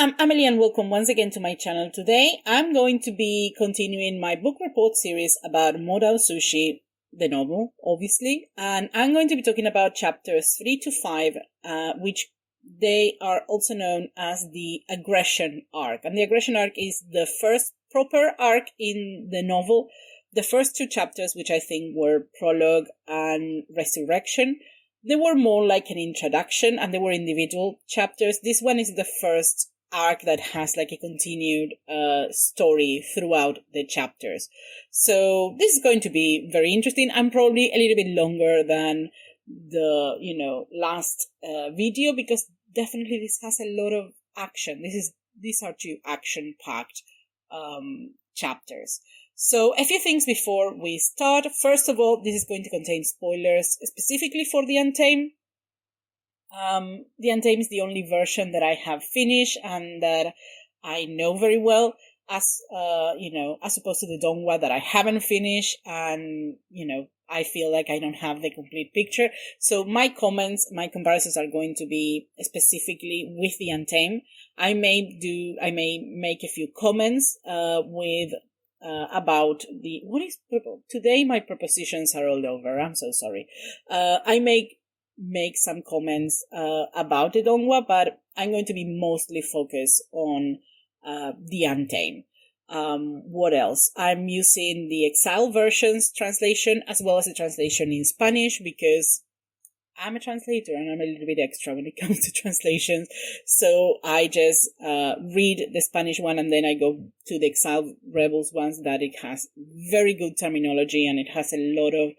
I'm Amelie and welcome once again to my channel. Today I'm going to be continuing my book report series about Mo Dao Zu Shi, the novel, obviously, and I'm going to be talking about chapters 3 to 5, which they are also known as the aggression arc. And the aggression arc is the first proper arc in the novel. The first two chapters, which I think were prologue and resurrection, they were more like an introduction and they were individual chapters. This one is the first arc that has like a continued story throughout the chapters. So this is going to be very interesting and probably a little bit longer than the last video, because definitely this has a lot of action. These are two action packed chapters. So a few things before we start. First of all, this is going to contain spoilers specifically for the Untamed. The Untamed is the only version that I have finished and that I know very well, as opposed to the Donghua that I haven't finished, and I feel like I don't have the complete picture. So my comparisons are going to be specifically with the Untamed. I may make a few comments about today my prepositions are all over. I'm so sorry. I make some comments about the Donghua, but I'm going to be mostly focused on the Untamed. What else? I'm using the Exile versions translation as well as the translation in Spanish, because I'm a translator and I'm a little bit extra when it comes to translations. So I just read the Spanish one and then I go to the Exile Rebels ones, that it has very good terminology and it has a lot of,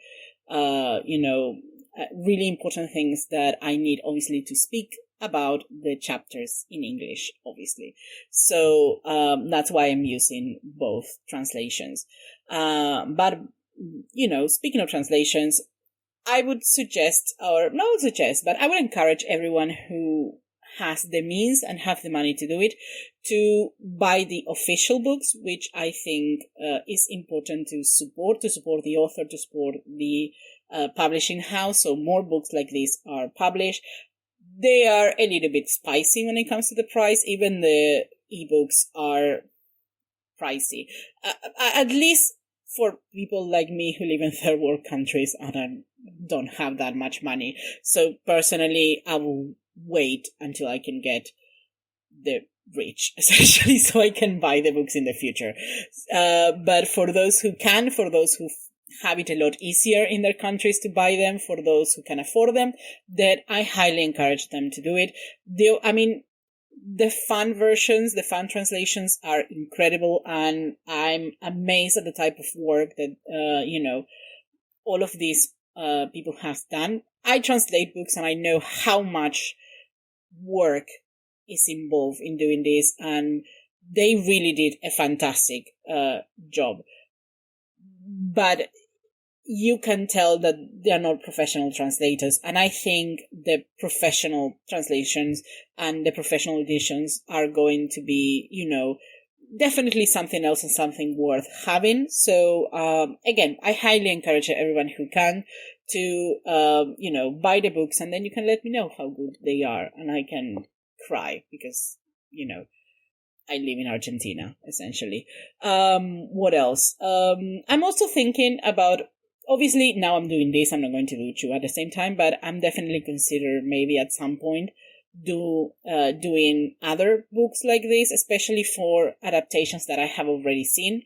really important things that I need obviously to speak about the chapters in English, obviously. So that's why I'm using both translations. But speaking of translations, I would I would encourage everyone who has the means and have the money to do it to buy the official books, which I think is important to support the author, to support the publishing house. So more books like this are published. They are a little bit spicy when it comes to the price. Even the ebooks are pricey, at least for people like me who live in third world countries and don't have that much money. So personally, I will wait until I can get the rich, essentially, so I can buy the books in the future. But for those who can, for those who have it a lot easier in their countries to buy them, for those who can afford them, that I highly encourage them to do it. The fan versions, the fan translations are incredible, and I'm amazed at the type of work that, all of these people have done. I translate books and I know how much work is involved in doing this, and they really did a fantastic job. But you can tell that they are not professional translators, and I think the professional translations and the professional editions are going to be, definitely something else and something worth having. So again, I highly encourage everyone who can to buy the books, and then you can let me know how good they are, and I can cry because I live in Argentina, essentially. What else? I'm also thinking about, obviously now I'm doing this, I'm not going to do two at the same time, but I'm definitely consider maybe at some point doing other books like this, especially for adaptations that I have already seen,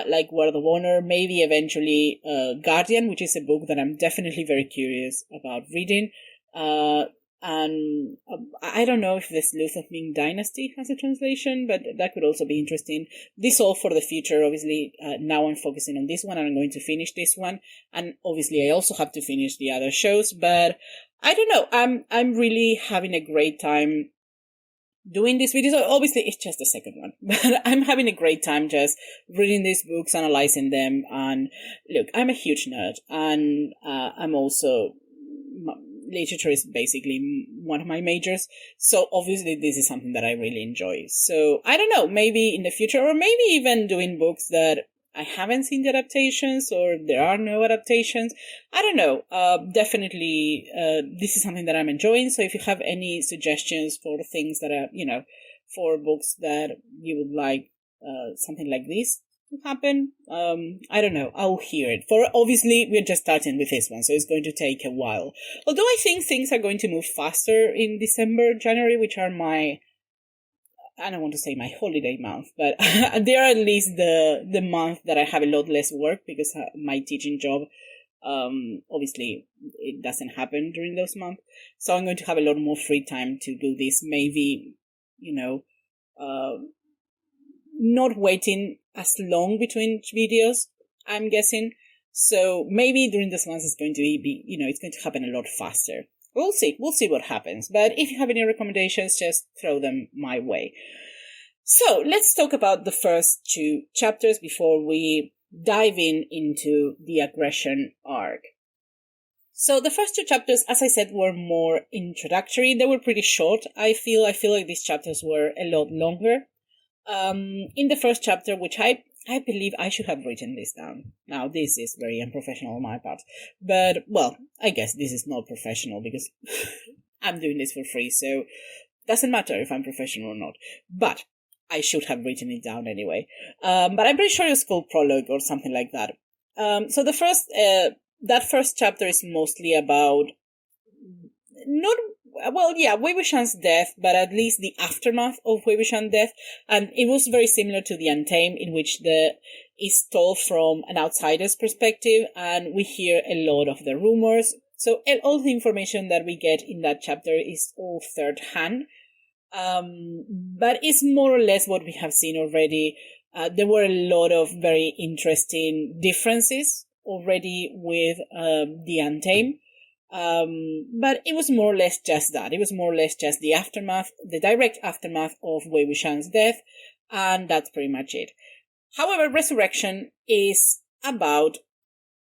like Word of Honor, maybe eventually Guardian, which is a book that I'm definitely very curious about reading. And I don't know if the Sleuth of Ming Dynasty has a translation, but that could also be interesting. This all for the future, obviously. Now I'm focusing on this one, and I'm going to finish this one. And obviously I also have to finish the other shows, but I don't know. I'm really having a great time doing this video. So obviously it's just the second one, but I'm having a great time just reading these books, analyzing them. And look, I'm a huge nerd, and I'm also, literature is basically one of my majors. So obviously this is something that I really enjoy. So I don't know, maybe in the future, or maybe even doing books that I haven't seen the adaptations, or there are no adaptations. I don't know. Definitely, this is something that I'm enjoying. So if you have any suggestions for things that are, for books that you would like something like this to happen. I don't know. I'll hear it. For obviously, we're just starting with this one, so it's going to take a while. Although I think things are going to move faster in December, January, which are I don't want to say my holiday month, but they are at least the month that I have a lot less work because my teaching job, obviously it doesn't happen during those months. So I'm going to have a lot more free time to do this. Maybe, not waiting as long between videos, I'm guessing. So maybe during this month it's going to be, it's going to happen a lot faster. We'll see what happens. But if you have any recommendations, just throw them my way. So let's talk about the first two chapters before we dive into the aggression arc. So the first two chapters, as I said, were more introductory. They were pretty short. I feel like these chapters were a lot longer. In the first chapter, which I believe I should have written this down. Now, this is very unprofessional on my part. But, well, I guess this is not professional because I'm doing this for free, so it doesn't matter if I'm professional or not. But I should have written it down anyway. But I'm pretty sure it's called Prologue or something like that. So that first chapter is mostly about Wei Wuxian's death, but at least the aftermath of Wei Wuxian's death. And it was very similar to the Untamed, in which is told from an outsider's perspective, and we hear a lot of the rumors. So all the information that we get in that chapter is all third hand. But it's more or less what we have seen already. There were a lot of very interesting differences already with the Untamed. But it was more or less just that. It was more or less just the aftermath, the direct aftermath of Wei Wuxian's death, and that's pretty much it. However, Resurrection is about,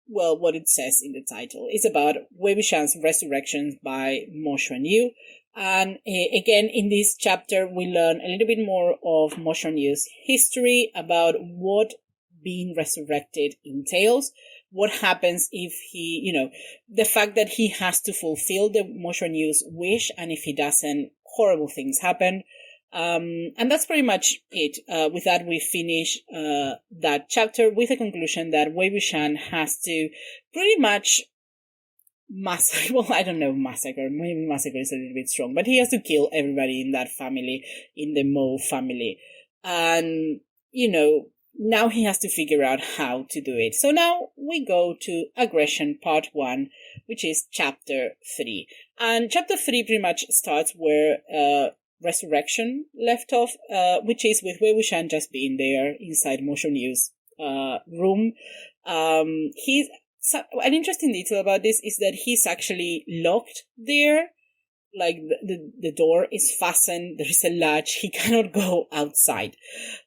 well, what it says in the title. It's about Wei Wuxian's resurrection by Mo Xuanyu. And again, in this chapter, we learn a little bit more of Mo Xuanyu's history about what being resurrected entails. What happens if he, the fact that he has to fulfill the Mo Xuanyu's wish, and if he doesn't, horrible things happen. And that's pretty much it. With that, we finish that chapter with a conclusion that Wei Wuxian has to pretty much massacre. Well, I don't know, massacre. Maybe massacre is a little bit strong, but he has to kill everybody in that family, in the Mo family. And, now he has to figure out how to do it. So now we go to Aggression Part 1, which is Chapter 3. And Chapter 3 pretty much starts where Resurrection left off, which is with Wei Wuxian just being there inside Mo Xuanyu's room. An interesting detail about this is that he's actually locked there. Like the door is fastened, there is a latch, he cannot go outside.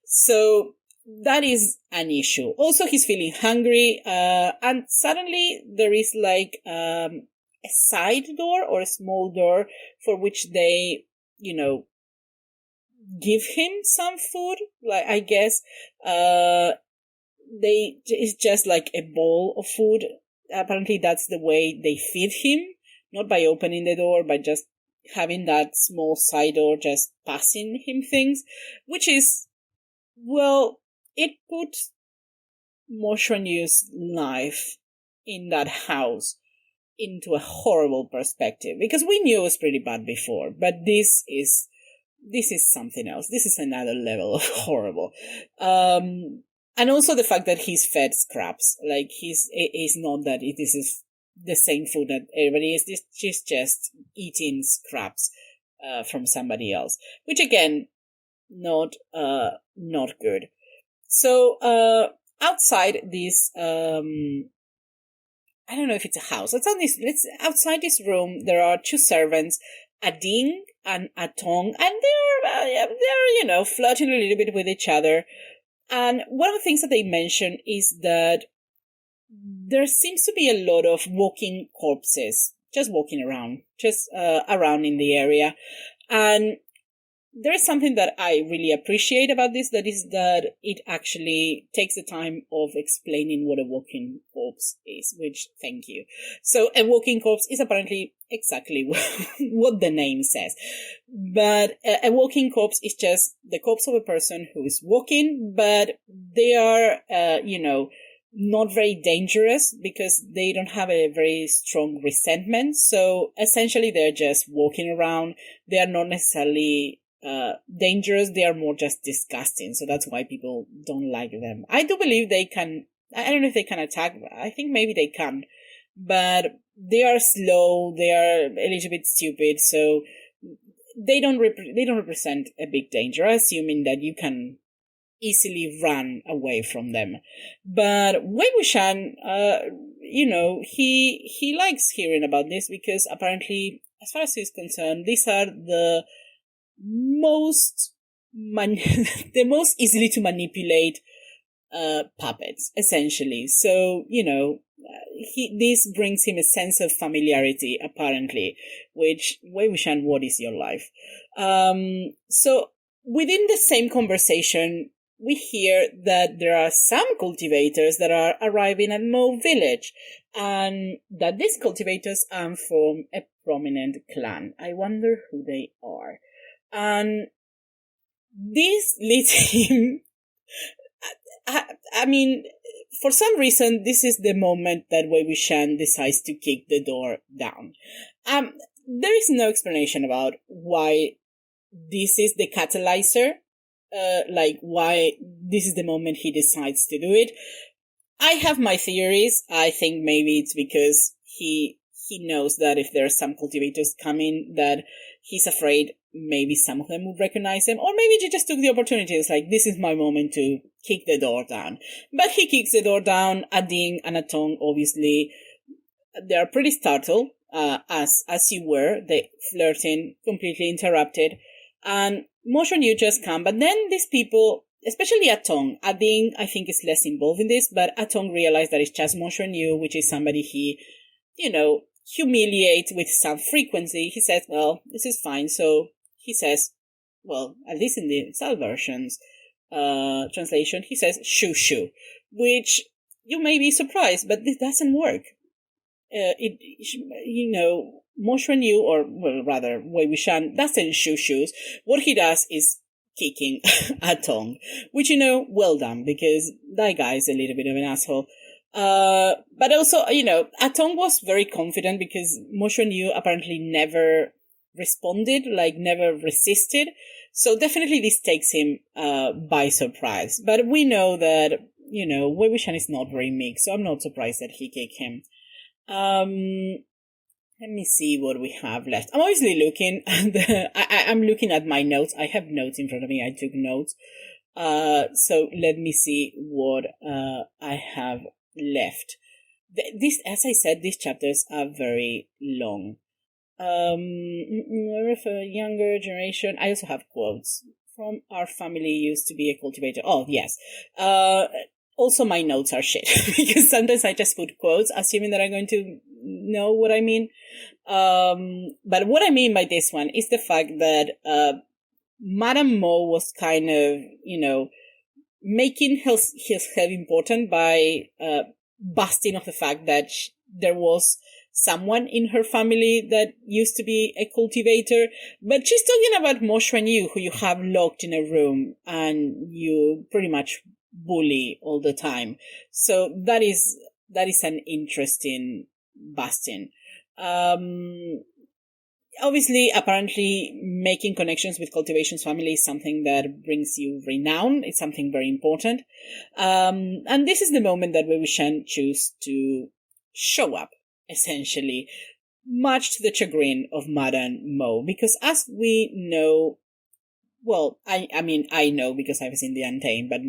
So that is an issue. Also, he's feeling hungry, and suddenly there is like a side door or a small door for which they, give him some food. Like, I guess, it's just like a bowl of food. Apparently that's the way they feed him, not by opening the door, but just having that small side door just passing him things, which is, well, it put Mo Xuanyu's life in that house into a horrible perspective, because we knew it was pretty bad before, but this is something else. This is another level of horrible. And also the fact that he's fed scraps. Like, it's not that this is the same food that everybody is. She's just eating scraps from somebody else, which again, not good. So outside this, I don't know if it's a house. Outside this room, there are two servants, a Ding and a Tong, and they're flirting a little bit with each other. And one of the things that they mention is that there seems to be a lot of walking corpses, just walking around, around in the area. And there is something that I really appreciate about this, that is that it actually takes the time of explaining what a walking corpse is, which, thank you. So a walking corpse is apparently exactly what the name says. But a walking corpse is just the corpse of a person who is walking, but they are, not very dangerous because they don't have a very strong resentment. So essentially they're just walking around. They are not necessarily dangerous. They are more just disgusting. So that's why people don't like them. I do believe they can, I don't know if they can attack. I think maybe they can, but they are slow. They are a little bit stupid. So they don't represent a big danger, assuming that you can easily run away from them. But Wei Wuxian, he likes hearing about this because apparently, as far as he's concerned, these are the most the most easily to manipulate puppets, essentially. So, this brings him a sense of familiarity, apparently, which, Wei Wuxian, what is your life? So within the same conversation, we hear that there are some cultivators that are arriving at Mo village, and that these cultivators are from a prominent clan. I wonder who they are. And this leads him, I mean, for some reason, this is the moment that Wei Wuxian decides to kick the door down. There is no explanation about why this is the catalyzer, why this is the moment he decides to do it. I have my theories. I think maybe it's because he knows that if there are some cultivators coming, that he's afraid maybe some of them would recognize him, or maybe he just took the opportunity. It's like, this is my moment to kick the door down. But he kicks the door down. Ading and Atong, obviously, they are pretty startled, as you were. They flirting, completely interrupted. And Mo Xuanyu just come, but then these people, especially Atong, Ading, I think, is less involved in this, but Atong realized that it's just Mo Xuanyu, which is somebody he, humiliates with some frequency. He says, well, this is fine. So he says, well, at least in the Excel version's translation, he says, shoo shoo, which you may be surprised, but this doesn't work. Mo Xuanyu, or well, rather, Wei Wuxian doesn't shoo shoes. What he does is kicking Atong, which, well done, because that guy is a little bit of an asshole. But also, Atong was very confident because Mo Xuanyu apparently never responded, never resisted. So definitely this takes him by surprise. But we know that, Wei Wuxian is not very meek, so I'm not surprised that he kicked him. Let me see what we have left. I'm obviously looking at I'm looking at my notes. I have notes in front of me. I took notes. So let me see what I have left. As I said, these chapters are very long. For a younger generation, I also have quotes from our family used to be a cultivator. Oh, yes. Also, my notes are shit because sometimes I just put quotes, assuming that I'm going to know what I mean. But what I mean by this one is the fact that Madame Mo was kind of, making his head important by busting off the fact that there was someone in her family that used to be a cultivator. But she's talking about Mo Xuanyu, who you have locked in a room and you pretty much bully all the time. So that is an interesting busting. Obviously, apparently, making connections with cultivation's family is something that brings you renown. It's something very important. And this is the moment that Wei Wuxian choose to show up, essentially, much to the chagrin of Madame Mo, because as we know, well, I mean, I know because I was in the Untamed, but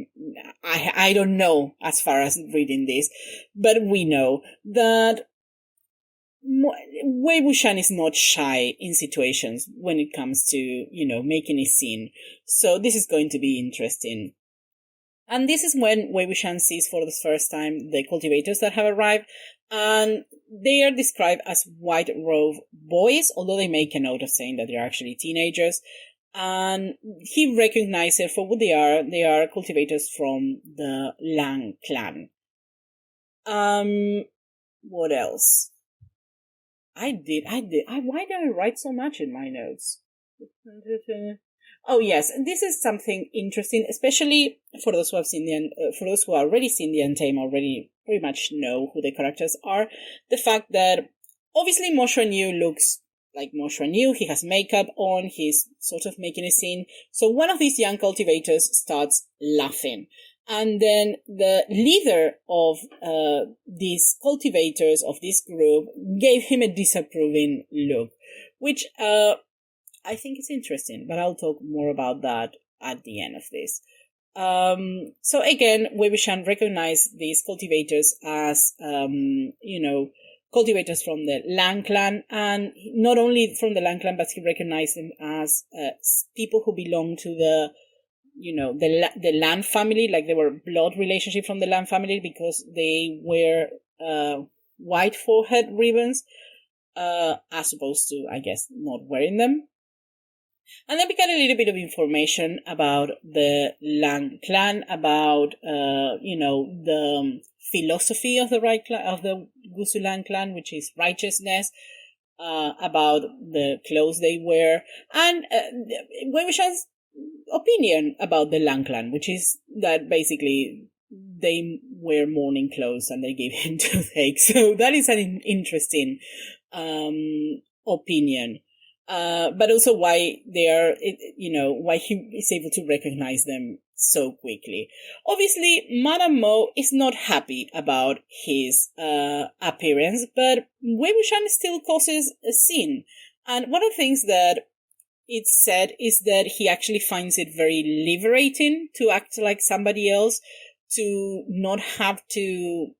I don't know as far as reading this, but we know that Wei Wuxian is not shy in situations when it comes to, making a scene. So this is going to be interesting. And this is when Wei Wuxian sees for the first time the cultivators that have arrived, and they are described as white robe boys, although they make a note of saying that they're actually teenagers. And he recognized it for what they are. They are cultivators from the Lang clan. What else? Why did I write so much in my notes? Oh yes, and this is something interesting, especially for those who have seen for those who have already seen the Untamed, already pretty much know who the characters are. The fact that obviously Mo Yu looks like Mo Yu, he has makeup on, he's sort of making a scene. So one of these young cultivators starts laughing. And then the leader of these cultivators of this group gave him a disapproving look, which I think is interesting, but I'll talk more about that at the end of this. So again, Wei Wuxian recognized these cultivators as, cultivators from the Lang clan, and not only from the Lang clan, but he recognized them as people who belong to the Lan family, like they were blood relationship from the Lan family, because they wear white forehead ribbons, as opposed to, I guess, not wearing them. And then we got a little bit of information about the Lang clan, about the philosophy of the Gusu Lang clan, which is righteousness, about the clothes they wear, and Wei Wuxian's opinion about the Lang clan, which is that basically they wear mourning clothes and they give him toothache. So that is an interesting opinion. But also why they are, why he is able to recognize them so quickly. Obviously, Madame Mo is not happy about his appearance, but Wei Wuxian still causes a scene. And one of the things that it's said is that he actually finds it very liberating to act like somebody else, to not have to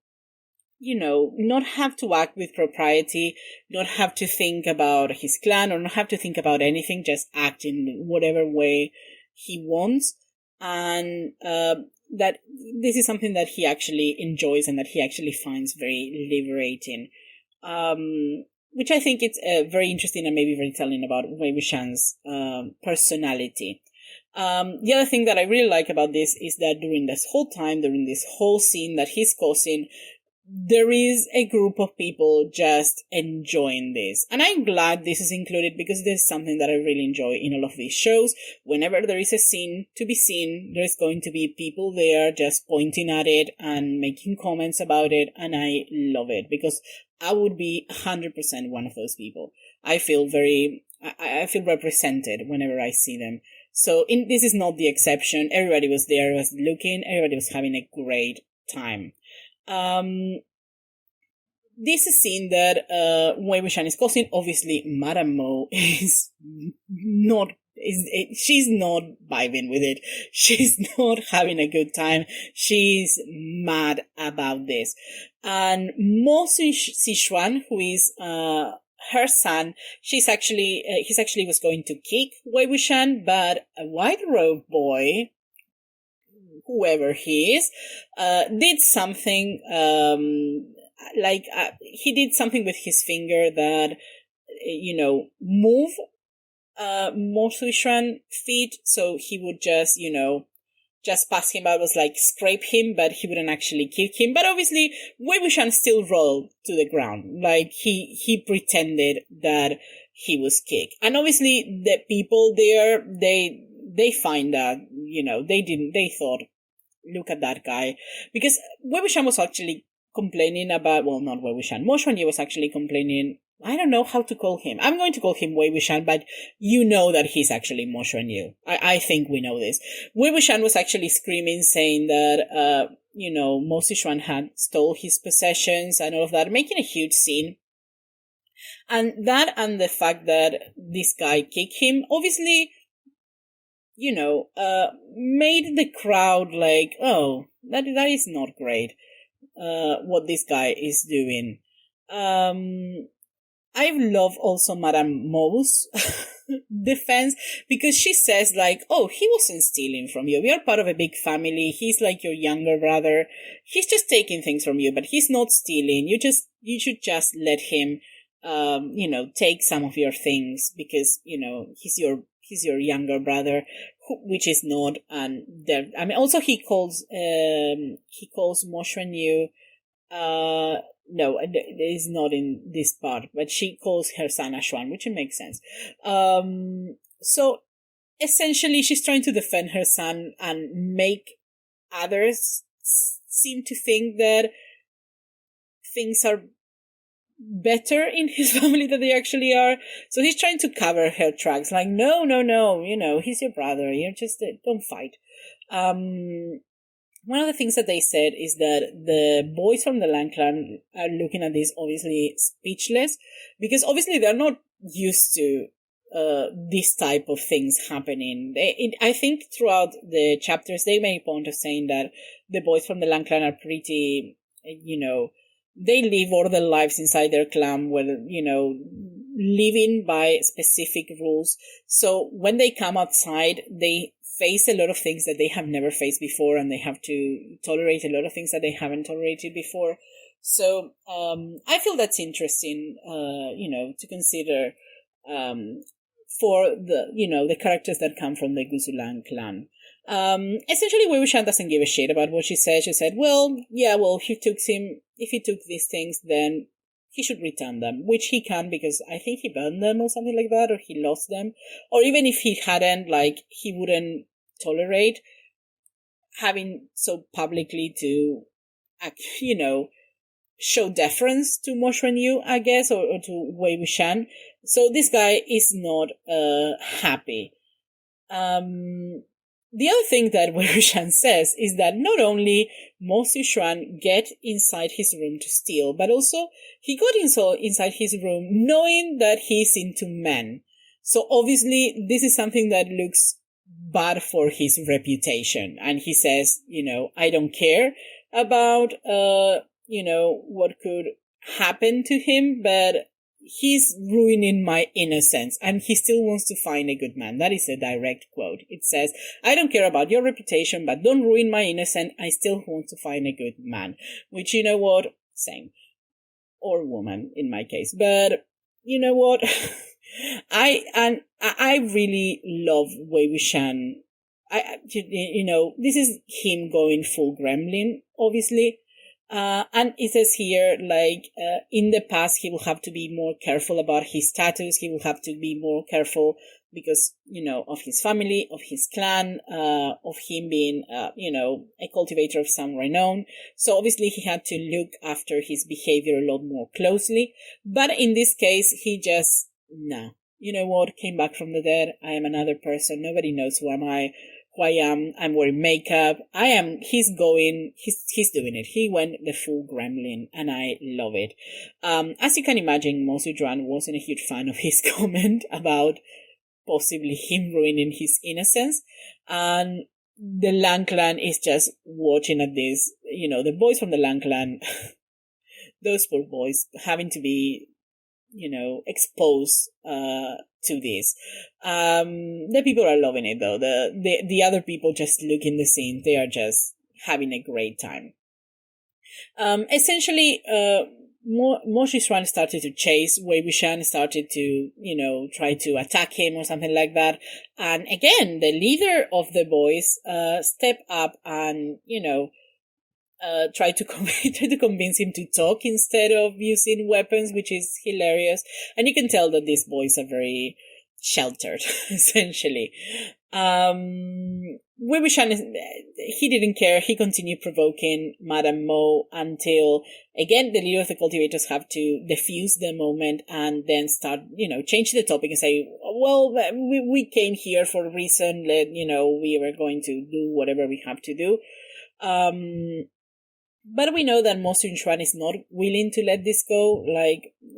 act with propriety, not have to think about his clan, or not have to think about anything, just act in whatever way he wants. And that this is something that he actually enjoys and that he actually finds very liberating. Which I think it's very interesting and maybe very telling about Wei Wuxian's personality. The other thing that I really like about this is that during this whole scene that he's causing, there is a group of people just enjoying this. And I'm glad this is included, because this is something that I really enjoy in all of these shows. Whenever there is a scene to be seen, there's going to be people there just pointing at it and making comments about it. And I love it, because I would be 100% one of those people. I feel I feel represented whenever I see them. So this is not the exception. Everybody was there, was looking, everybody was having a great time. This is scene that Wei Wuxian is causing. Obviously, Madame Mo is not. She's not vibing with it. She's not having a good time. She's mad about this. And Mo Sichuan, who is her son, he's actually was going to kick Wei Wuxian, but a white robe boy, whoever he is, did something, he did something with his finger that, move Mo Sichuan feet, so he would just, just pass him by, was like scrape him, but he wouldn't actually kick him. But obviously, Wei Wuxian still rolled to the ground, like he pretended that he was kicked. And obviously, the people there, they find that, they thought, look at that guy. Because Wei Wuxian was actually complaining about, well, not Wei Wuxian, Mo Xuanyi was actually complaining, I don't know how to call him. I'm going to call him Wei Wuxian, but you know that he's actually Mo Xuanyi. I think we know this. Wei Wuxian was actually screaming, saying that, Mo Sichuan had stole his possessions and all of that, making a huge scene. And that, and the fact that this guy kicked him, obviously, made the crowd like, oh, that is not great, what this guy is doing. I love also Madame Mo's defense, because she says like, oh, he wasn't stealing from you. We are part of a big family. He's like your younger brother. He's just taking things from you, but he's not stealing. You should just let him, take some of your things, because, he's he's your younger brother, which is not. And there, I mean, also he calls Mo Xuanyu. No, it is not in this part, but she calls her son Ashuan, which makes sense. So essentially, she's trying to defend her son and make others seem to think that things are better in his family than they actually are. So he's trying to cover her tracks, like, no, he's your brother. You're just, don't fight. One of the things that they said is that the boys from the Lang clan are looking at this obviously speechless, because obviously they're not used to this type of things happening. I think throughout the chapters they make a point of saying that the boys from the Lang clan are pretty, they live all their lives inside their clan where, living by specific rules. So when they come outside, they face a lot of things that they have never faced before, and they have to tolerate a lot of things that they haven't tolerated before. So I feel that's interesting, to consider for the characters that come from the Guzulang clan. Essentially, Wei Wuxian doesn't give a shit about what she said. She said, if he took these things, then he should return them, which he can, because I think he burned them or something like that, or he lost them. Or even if he hadn't, he wouldn't tolerate having so publicly to, show deference to Mo Xuanyu, I guess, or to Wei Wuxian. So this guy is not happy. The other thing that Wei Wuxian says is that not only Mo Xuan get inside his room to steal, but also he got inside his room knowing that he's into men. So obviously this is something that looks bad for his reputation. And he says, I don't care about, what could happen to him, but he's ruining my innocence, and he still wants to find a good man. That is a direct quote. It says, I don't care about your reputation, but don't ruin my innocence. I still want to find a good man. Which, you know what? Same. Or woman, in my case. But, you know what? I really love Wei Wuxian. This is him going full gremlin, obviously. And it says here, in the past, he will have to be more careful about his status. He will have to be more careful because, of his family, of his clan, of him being, a cultivator of some renown. So obviously he had to look after his behavior a lot more closely. But in this case, he just, you know what, came back from the dead. I am another person. Nobody knows who I am. I'm wearing makeup. He's doing it. He went the full gremlin, and I love it. As you can imagine, Mo Xuan wasn't a huge fan of his comment about possibly him ruining his innocence. And the Lang clan is just watching at this, the boys from the Lang clan, those poor boys having to be, exposed, to this. The people are loving it though. The other people just looking the scene. They are just having a great time. Essentially, Mo Xuan started to chase. Wei Wuxian started to, try to attack him or something like that. And again, the leader of the boys, stepped up and, try to convince him to talk instead of using weapons, which is hilarious. And you can tell that these boys are very sheltered, essentially. Wei Wuxian, he didn't care. He continued provoking Madame Mo until, again, the leader of the cultivators have to defuse the moment and then start, change the topic and say, well, we came here for a reason. We were going to do whatever we have to do. But we know that Mo Xuan is not willing to let this go.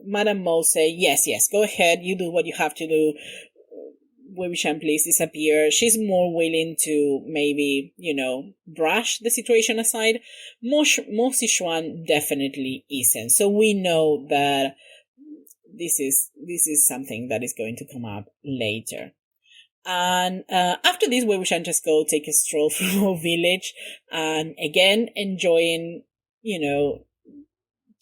Madame Mo say, yes, go ahead, you do what you have to do. Wei Wuxian, please disappear. She's more willing to maybe, brush the situation aside. Mo Xuan definitely isn't. So we know that this is something that is going to come up later. And after this, Wei Wuxian just go take a stroll through a village, and again enjoying,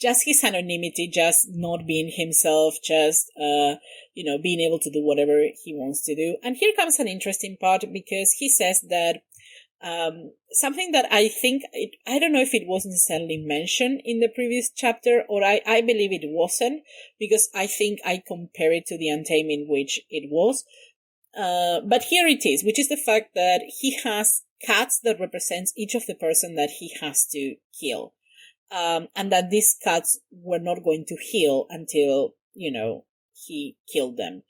just his anonymity, just not being himself, just, being able to do whatever he wants to do. And here comes an interesting part, because he says that something that I think, I don't know if it wasn't necessarily mentioned in the previous chapter, or I believe it wasn't, because I think I compare it to the Untaming, which it was. But here it is, which is the fact that he has cats that represents each of the person that he has to kill. And that these cats were not going to heal until, he killed them.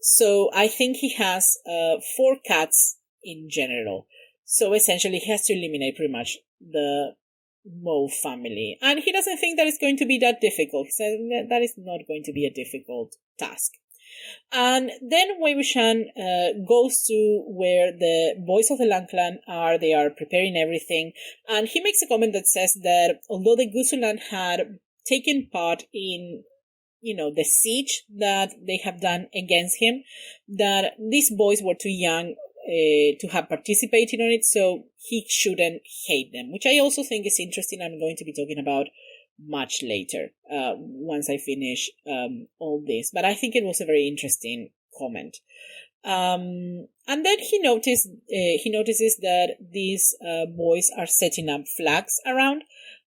So I think he has 4 cats in general. So essentially he has to eliminate pretty much the Mo family. And he doesn't think that it's going to be that difficult. He says that is not going to be a difficult task. And then Wei Wuxian goes to where the boys of the Lang Clan are. They are preparing everything. And he makes a comment that says that although the Gusulan had taken part in, the siege that they have done against him, that these boys were too young to have participated on it, so he shouldn't hate them, which I also think is interesting. I'm going to be talking about much later, once I finish all this. But I think it was a very interesting comment. And then he notices that these boys are setting up flags around.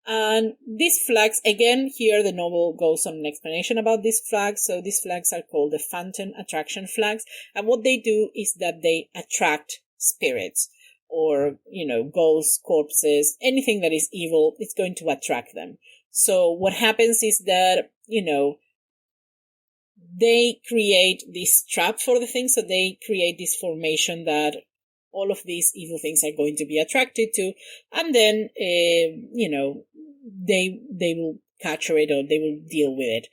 And these flags, again, here the novel goes on an explanation about these flags. So these flags are called the Phantom Attraction Flags. And what they do is that they attract spirits or, ghosts, corpses, anything that is evil, it's going to attract them. So what happens is that, they create this trap for the thing. So they create this formation that all of these evil things are going to be attracted to. And then, they will capture it, or they will deal with it.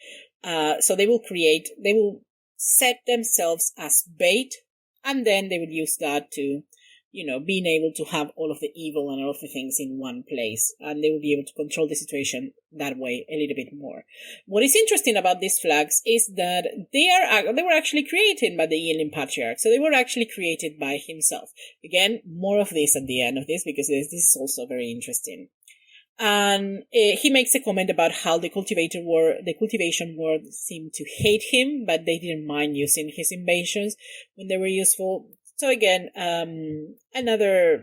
So they will set themselves as bait, and then they will use that to, being able to have all of the evil and all of the things in one place, and they will be able to control the situation that way a little bit more. What is interesting about these flags is that they were actually created by the Yilin Patriarch, so they were actually created by himself. Again, more of this at the end of this, because this is also very interesting. And he makes a comment about how the cultivation world seemed to hate him, but they didn't mind using his inventions when they were useful. So again, another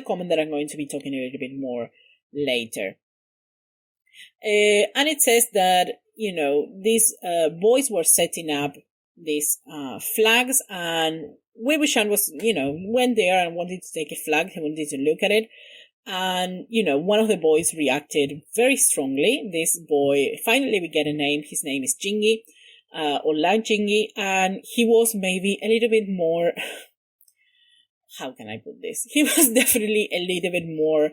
comment that I'm going to be talking a little bit more later. And it says that, these boys were setting up these flags, and Wei Wuxian was, went there and wanted to take a flag. He wanted to look at it. And, one of the boys reacted very strongly. This boy, finally we get a name. His name is Jingi. Or Lang Jingi, and he was maybe a little bit more, how can I put this? He was definitely a little bit more,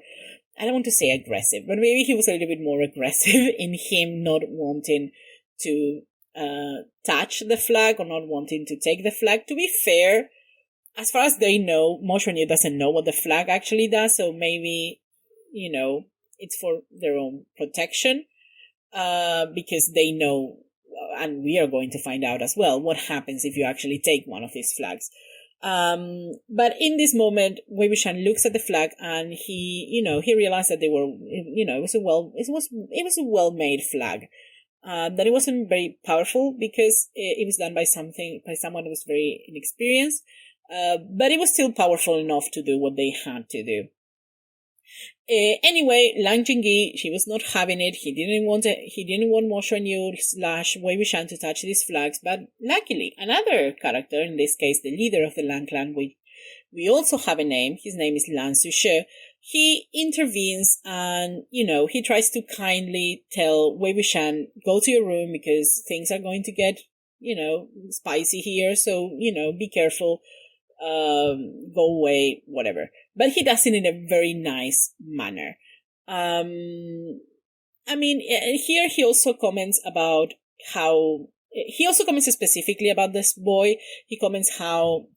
I don't want to say aggressive, but maybe he was a little bit more aggressive in him not wanting to touch the flag, or not wanting to take the flag. To be fair, as far as they know, Mo Xuanyu doesn't know what the flag actually does, so maybe, it's for their own protection, because they know, and we are going to find out as well, what happens if you actually take one of these flags. But in this moment, Wei Wuxian looks at the flag, and he realized that they were, it was a well-made flag. That it wasn't very powerful because it was done by someone who was very inexperienced. But it was still powerful enough to do what they had to do. Anyway, Lang Jingyi, she was not having it. He didn't want Mo Xuanyu / Wei Wuxian to touch these flags, but luckily, another character, in this case the leader of the Lang clan, we also have a name. His name is Lan Sushi. He intervenes, and, he tries to kindly tell Wei Wuxian, go to your room because things are going to get, spicy here, so, be careful. Go away, whatever. But he does it in a very nice manner. Here he also comments about how, he also comments specifically about this boy. He comments how,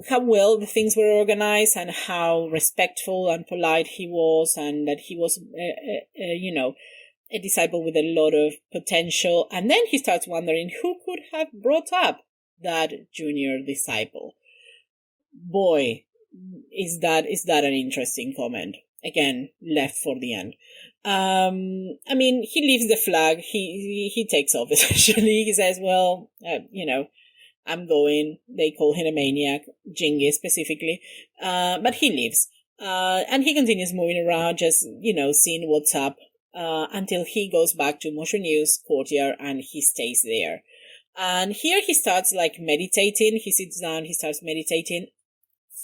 how well the things were organized, and how respectful and polite he was, and that he was, a disciple with a lot of potential. And then he starts wondering who could have brought up that junior disciple. Boy, is that an interesting comment. again, left for the end. I mean, he leaves the flag. He takes off, essentially. He says, well, I'm going. They call him a maniac, Jingy specifically. But he leaves. And he continues moving around, just, seeing what's up, until he goes back to Mo Xuanyu's courtyard and he stays there. And here he starts meditating. He sits down, he starts meditating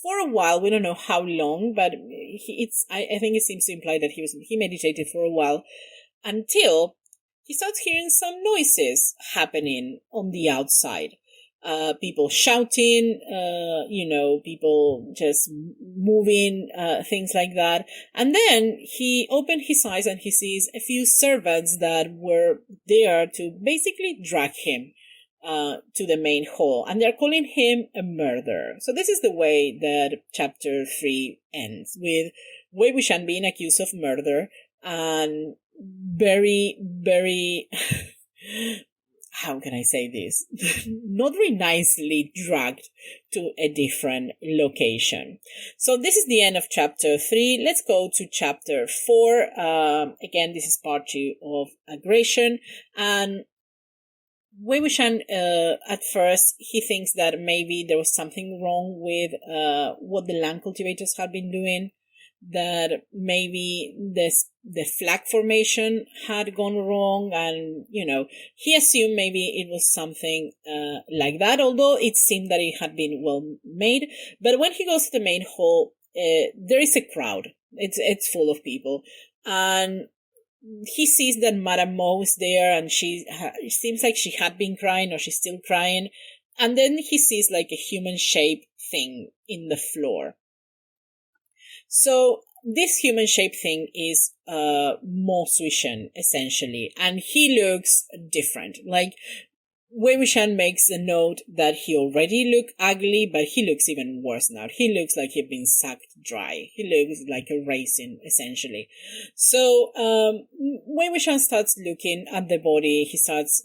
for a while. We don't know how long, but I think it seems to imply that he meditated for a while until he starts hearing some noises happening on the outside. People shouting, people just moving, things like that. And then he opened his eyes and he sees a few servants that were there to basically drag him to the main hall, and they're calling him a murderer. So this is the way that chapter 3 ends, with Wei Wuxian being accused of murder and very, very, how can I say this? Not very nicely dragged to a different location. So this is the end of chapter 3. Let's go to chapter 4. Again, this is part 2 of aggression, and Wei Wuxian, at first, he thinks that maybe there was something wrong with what the land cultivators had been doing, that maybe the flag formation had gone wrong, and, he assumed maybe it was something like that, although it seemed that it had been well made. But when he goes to the main hall, there is a crowd. It's full of people, and he sees that Madame Mo is there, and it seems like she had been crying, or she's still crying. And then he sees a human-shaped thing in the floor. So this human-shaped thing is Mo Dao, essentially, and he looks different. Wei Wuxian makes a note that he already looked ugly, but he looks even worse now. He looks like he'd been sucked dry. He looks like a raisin, essentially. So, Wei Wuxian starts looking at the body. He starts,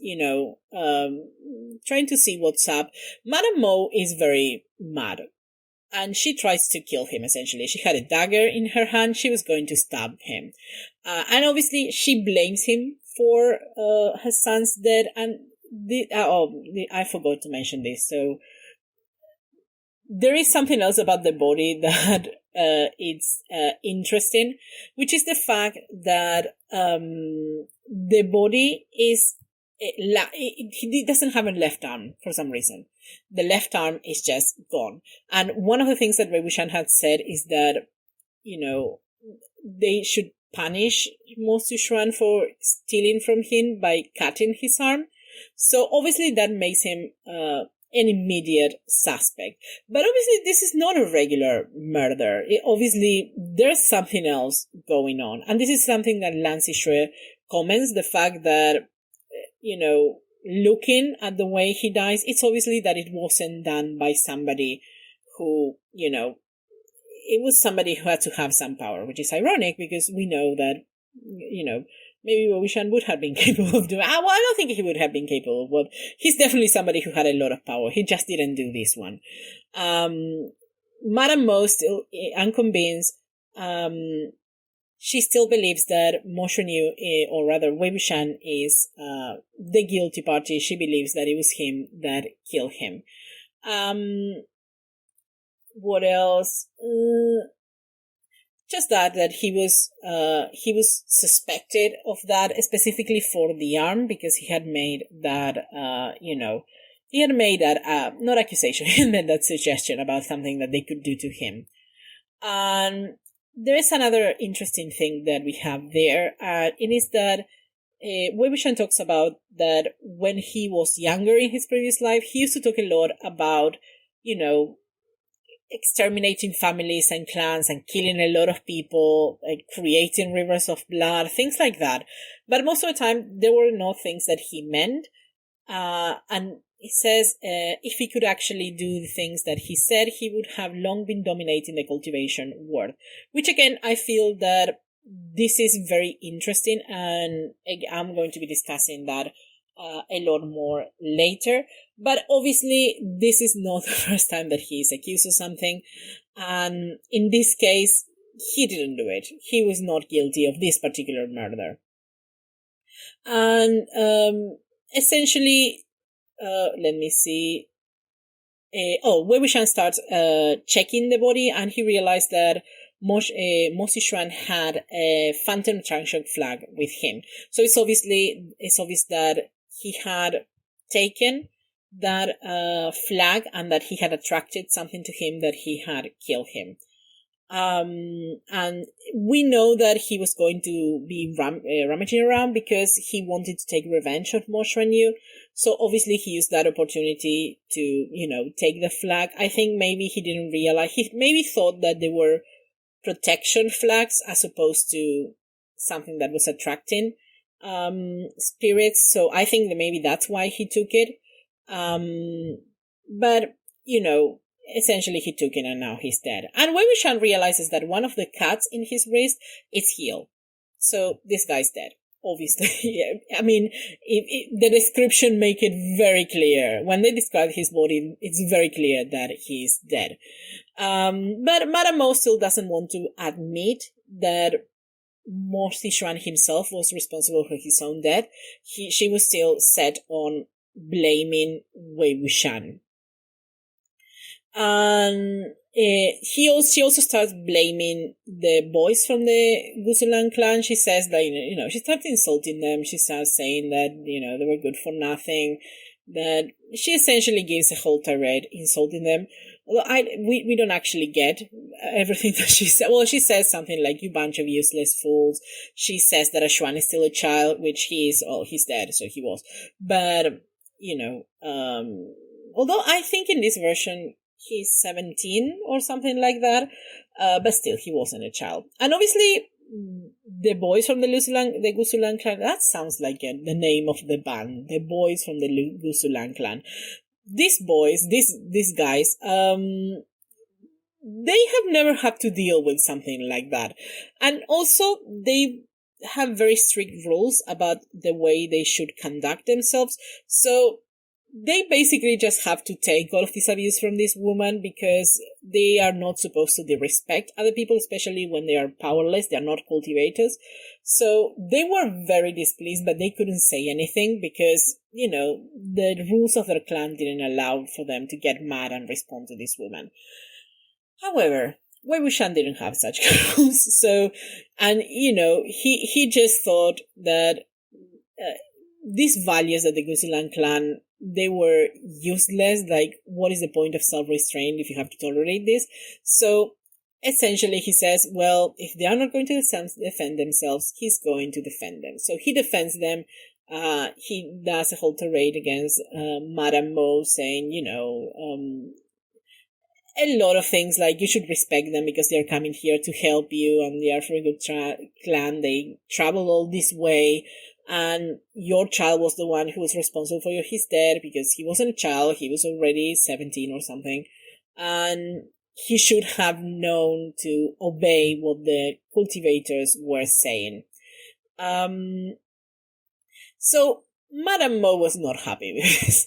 trying to see what's up. Madame Mo is very mad, and she tries to kill him, essentially. She had a dagger in her hand. She was going to stab him. And obviously, she blames him for her son's death, and I forgot to mention this. So there is something else about the body that it's interesting, which is the fact that the body is he doesn't have a left arm for some reason. The left arm is just gone. And one of the things that Wei Wuxian had said is that, they should punish Mo Dao for stealing from him by cutting his arm. So obviously that makes him an immediate suspect. But obviously this is not a regular murder. Obviously there's something else going on. And this is something that Lan Zixue comments, the fact that, looking at the way he dies, it's obviously that it wasn't done by somebody who, it was somebody who had to have some power, which is ironic because we know that, maybe Wei Wuxian would have been capable of doing. Well, I don't think he would have been capable, but he's definitely somebody who had a lot of power. He just didn't do this one. Madame Mo, still unconvinced, she still believes that Mo Xuanyu, or rather Wei Wuxian, is the guilty party. She believes that it was him that killed him. What else? Just that he was suspected of that, specifically for the arm, because he had made that, he had made that, not accusation, he made that suggestion about something that they could do to him. And there is another interesting thing that we have there, it is that Wei Wuxian talks about that when he was younger in his previous life, he used to talk a lot about, exterminating families and clans and killing a lot of people, creating rivers of blood, things like that. But most of the time, there were not things that he meant. And he says if he could actually do the things that he said, he would have long been dominating the cultivation world. Which again, I feel that this is very interesting, and I'm going to be discussing that a lot more later. But obviously, this is not the first time that he is accused of something. And in this case, he didn't do it. He was not guilty of this particular murder. And essentially, let me see. Wei Wuxian starts checking the body, and he realized that Mo Zishuan had a phantom attraction flag with him. So it's obvious that he had taken that flag and that he had attracted something to him that he had killed him. And we know that he was going to be rummaging around because he wanted to take revenge of Mo Xuanyu. So obviously he used that opportunity to, take the flag. I think maybe he didn't realize, he maybe thought that they were protection flags as opposed to something that was attracting spirits. So I think that maybe that's why he took it. But essentially he took it and now he's dead. And Wei Wuxian realizes that one of the cuts in his wrist is healed. So this guy's dead. Obviously. I mean, the description make it very clear. When they describe his body, it's very clear that he's dead. But Madame Mo still doesn't want to admit that Mo Zishuan himself was responsible for his own death. She was still set on blaming Wei Wuxian. And she also starts blaming the boys from the Gusulan clan. She says that, she starts insulting them. She starts saying that, they were good for nothing. That she essentially gives a whole tirade insulting them. Although we don't actually get everything that she said. Well, she says something like, you bunch of useless fools. She says that Xuan is still a child, which he is. Oh, he's dead, so he was. But, although I think in this version, he's 17 or something like that, but still, he wasn't a child. And obviously, the boys from the Gusulan clan, that sounds like the name of the band, the boys from the Gusulan clan. These boys, these guys, they have never had to deal with something like that. And also, they have very strict rules about the way they should conduct themselves. So, they basically just have to take all of this abuse from this woman because they are not supposed to disrespect other people, especially when they are powerless. They are not cultivators. So they were very displeased, but they couldn't say anything because, the rules of their clan didn't allow for them to get mad and respond to this woman. However, Wei Wuxian didn't have such rules. So, and, he just thought that these values that the Gusulan clan, they were useless. Like, what is the point of self-restraint if you have to tolerate this? So, essentially, he says, well, if they are not going to defend themselves, he's going to defend them. So, he defends them. He does a whole tirade against Madame Mo, saying, a lot of things like you should respect them because they're coming here to help you and they are for a good clan. They travel all this way. And your child was the one who was responsible for his death because he wasn't a child. He was already 17 or something. And he should have known to obey what the cultivators were saying. So Madame Mo was not happy with this.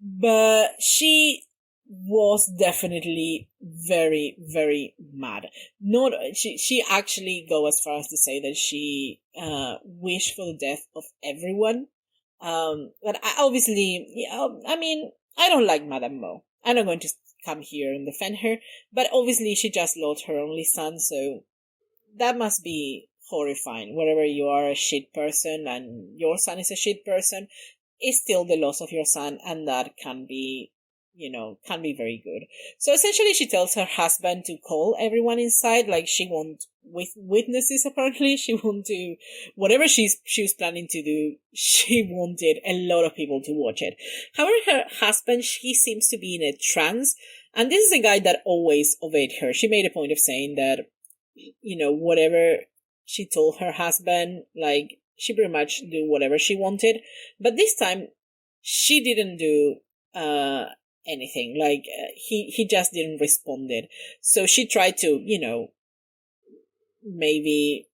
But she was definitely very, very mad. She actually go as far as to say that she wished for the death of everyone. But I don't like Madame Mo. I'm not going to come here and defend her, but obviously she just lost her only son, so that must be horrifying. Wherever you are a shit person and your son is a shit person, it's still the loss of your son, and that can be very good. So essentially she tells her husband to call everyone inside, like she won't with witnesses apparently. She won't do whatever she was planning to do. She wanted a lot of people to watch it. However, her husband, he seems to be in a trance, and this is a guy that always obeyed her. She made a point of saying that, whatever she told her husband, like she pretty much do whatever she wanted. But this time she didn't do anything. Like he just didn't respond. So she tried to, maybe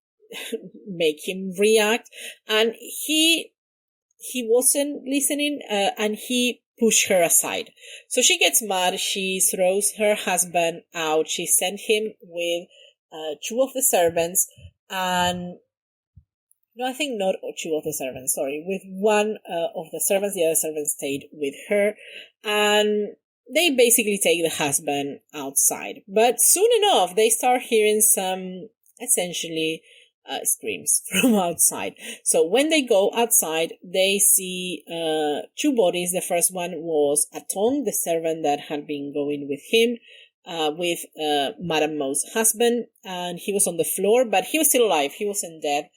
make him react, and he wasn't listening, and he pushed her aside. So she gets mad. She throws her husband out. She sent him with two of the servants, and no, I think not two of the servants, sorry, with one of the servants. The other servant stayed with her, and they basically take the husband outside. But soon enough, they start hearing some, essentially, screams from outside. So when they go outside, they see two bodies. The first one was Atong, the servant that had been going with him, with Madame Mo's husband, and he was on the floor, but he was still alive. He wasn't dead.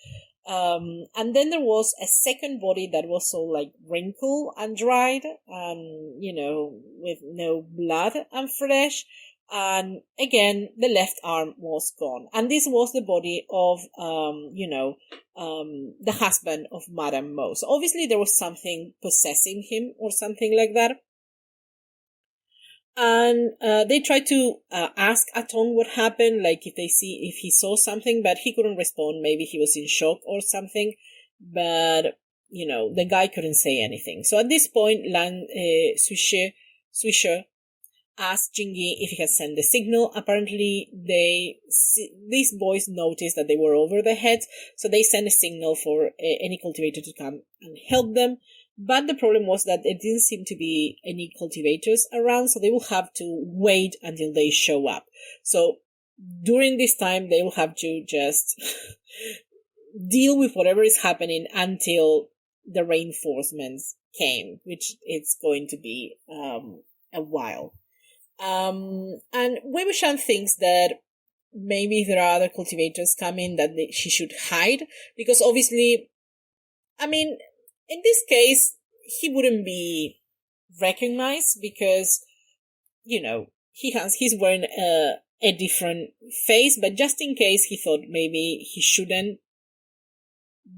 And then there was a second body that was all like wrinkled and dried and, with no blood and flesh. And again, the left arm was gone. And this was the body of, the husband of Madame Mo. So obviously there was something possessing him or something like that. And they tried to ask Atong what happened, like if he saw something, but he couldn't respond. Maybe he was in shock or something. But, the guy couldn't say anything. So at this point, Swisher asked Jingi if he had sent the signal. Apparently, these boys noticed that they were over their heads, so they sent a signal for any cultivator to come and help them. But the problem was that there didn't seem to be any cultivators around, so they will have to wait until they show up. So during this time, they will have to just deal with whatever is happening until the reinforcements came, which it's going to be a while. And Wei Wuxian thinks that maybe there are other cultivators coming that she should hide, because obviously, in this case, he wouldn't be recognized because, he's wearing a different face, but just in case he thought maybe he shouldn't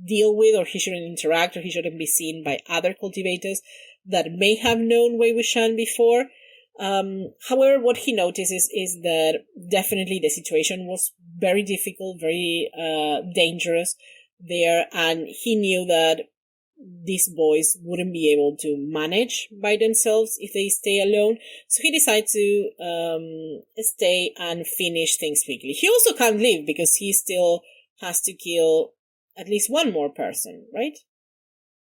deal with, or he shouldn't interact, or he shouldn't be seen by other cultivators that may have known Wei Wuxian before. However, what he notices is that definitely the situation was very difficult, very dangerous there, and he knew that these boys wouldn't be able to manage by themselves if they stay alone. So he decided to stay and finish things quickly. He also can't leave because he still has to kill at least one more person, right?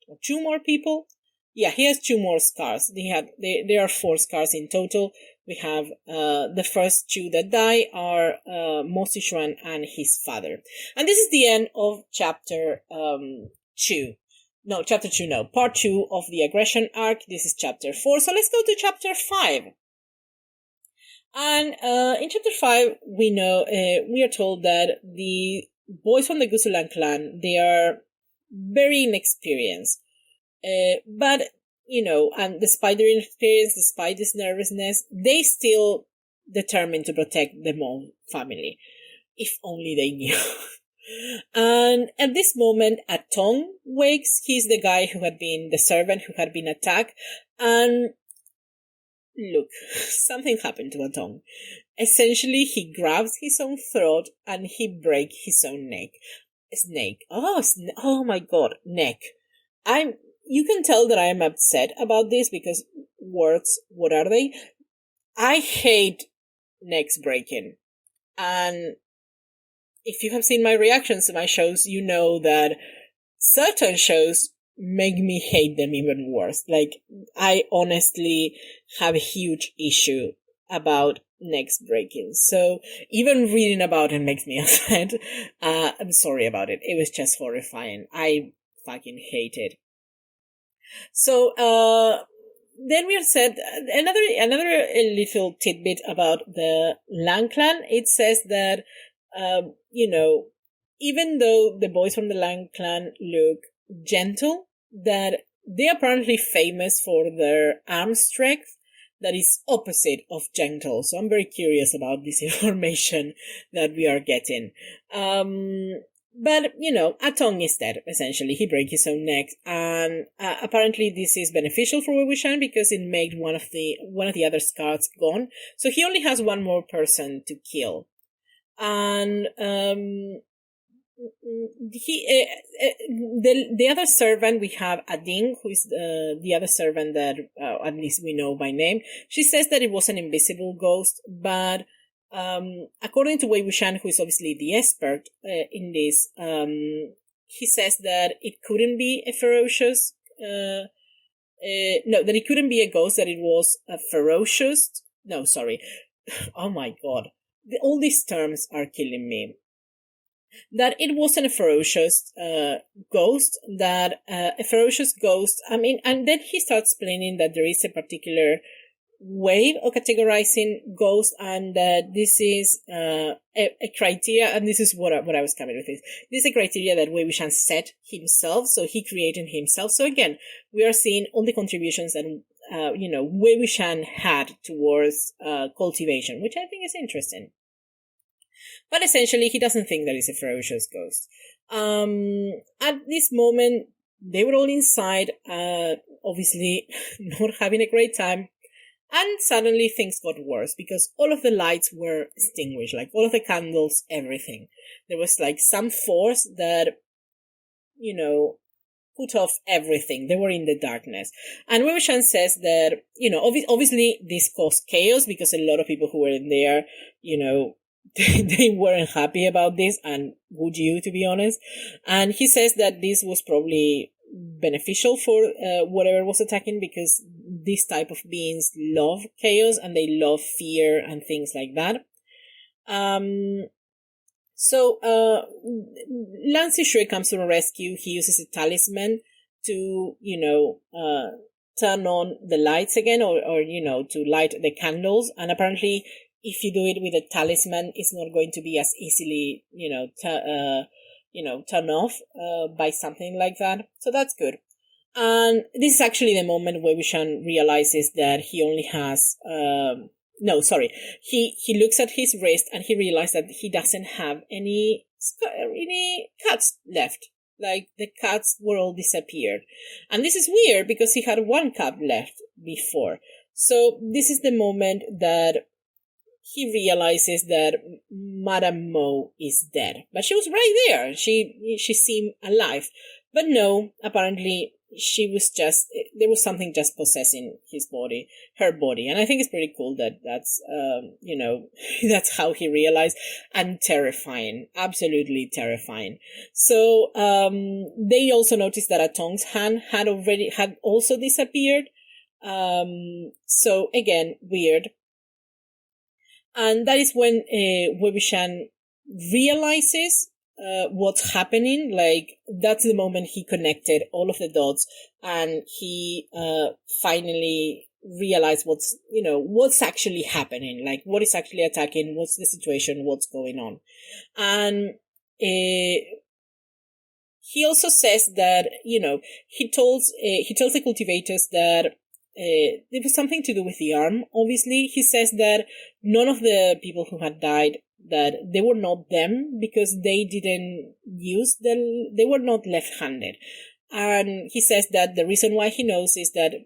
Or two more people? Yeah, he has two more scars. There are 4 scars in total. We have the first 2 that die are Mo Sichuan and his father. And this is the end of chapter 2. No, chapter 2, no. Part 2 of the aggression arc. This is chapter 4. So let's go to chapter 5. And in chapter 5, we are told that the boys from the Gusulan clan, they are very inexperienced. But, and despite their inexperience, despite this nervousness, they still determined to protect the Mo family. If only they knew. And at this moment, Atong wakes. He's the guy who had been the servant who had been attacked. And look, something happened to Atong. Essentially, he grabs his own throat and he breaks his own neck. Snake. Oh my god, neck. You can tell that I am upset about this because words, what are they? I hate necks breaking. And if you have seen my reactions to my shows, you know that certain shows make me hate them even worse. Like, I honestly have a huge issue about necks breaking. So even reading about it makes me upset. I'm sorry about it. It was just horrifying. I fucking hate it. So, then we have said another little tidbit about the Lang clan. It says that, even though the boys from the Lang clan look gentle, that they are apparently famous for their arm strength that is opposite of gentle. So I'm very curious about this information that we are getting. But, Atong is dead, essentially. He broke his own neck. And apparently this is beneficial for Wei Wuxian because it made one of the other scars gone. So he only has one more person to kill. And the other servant, we have Ading, who is the other servant that at least we know by name. She says that it was an invisible ghost, but According to Wei Wuxian, who is obviously the expert in this, he says that it couldn't be a ferocious, that it couldn't be a ghost, that it was a ferocious, oh my god, all these terms are killing me. That it wasn't a ferocious ghost, and then he starts explaining that there is a particular way of categorizing ghosts, and that this is a criteria, and this is what I was coming with. This is a criteria that Wei Wuxian set himself, so he created himself. So again, we are seeing all the contributions that Wei Wuxian had towards cultivation, which I think is interesting. But essentially, he doesn't think that it's a ferocious ghost. At this moment, they were all inside, obviously not having a great time. And suddenly things got worse because all of the lights were extinguished, like all of the candles, everything. There was like some force that, put off everything. They were in the darkness. And Wei Wuxian says that, obviously this caused chaos because a lot of people who were in there, they weren't happy about this, and would you, to be honest? And he says that this was probably beneficial for whatever was attacking, because this type of beings love chaos and they love fear and things like that. So Lan Zixue comes to the rescue. He uses a talisman to, turn on the lights again, or to light the candles. And apparently, if you do it with a talisman, it's not going to be as easily, turn off by something like that. So that's good. And this is actually the moment where Wei Wuxian realizes that he only has, he looks at his wrist and he realizes that he doesn't have any cuts left. Like, the cuts were all disappeared. And this is weird because he had one cut left before. So this is the moment that he realizes that Madame Mo is dead. But she was right there. She seemed alive. But no, apparently there was something just possessing her body. And I think it's pretty cool that that's, that's how he realized. And terrifying. Absolutely terrifying. So, they also noticed that Atong's hand had also disappeared. So again, weird. And that is when Wei Wuxian realizes what's happening. Like, that's the moment he connected all of the dots, and he finally realized what's actually happening. Like, what is actually attacking? What's the situation? What's going on? And he also says that he tells the cultivators that. It was something to do with the arm, obviously. He says that none of the people who had died, that they were not them, because they were not left-handed. And he says that the reason why he knows is that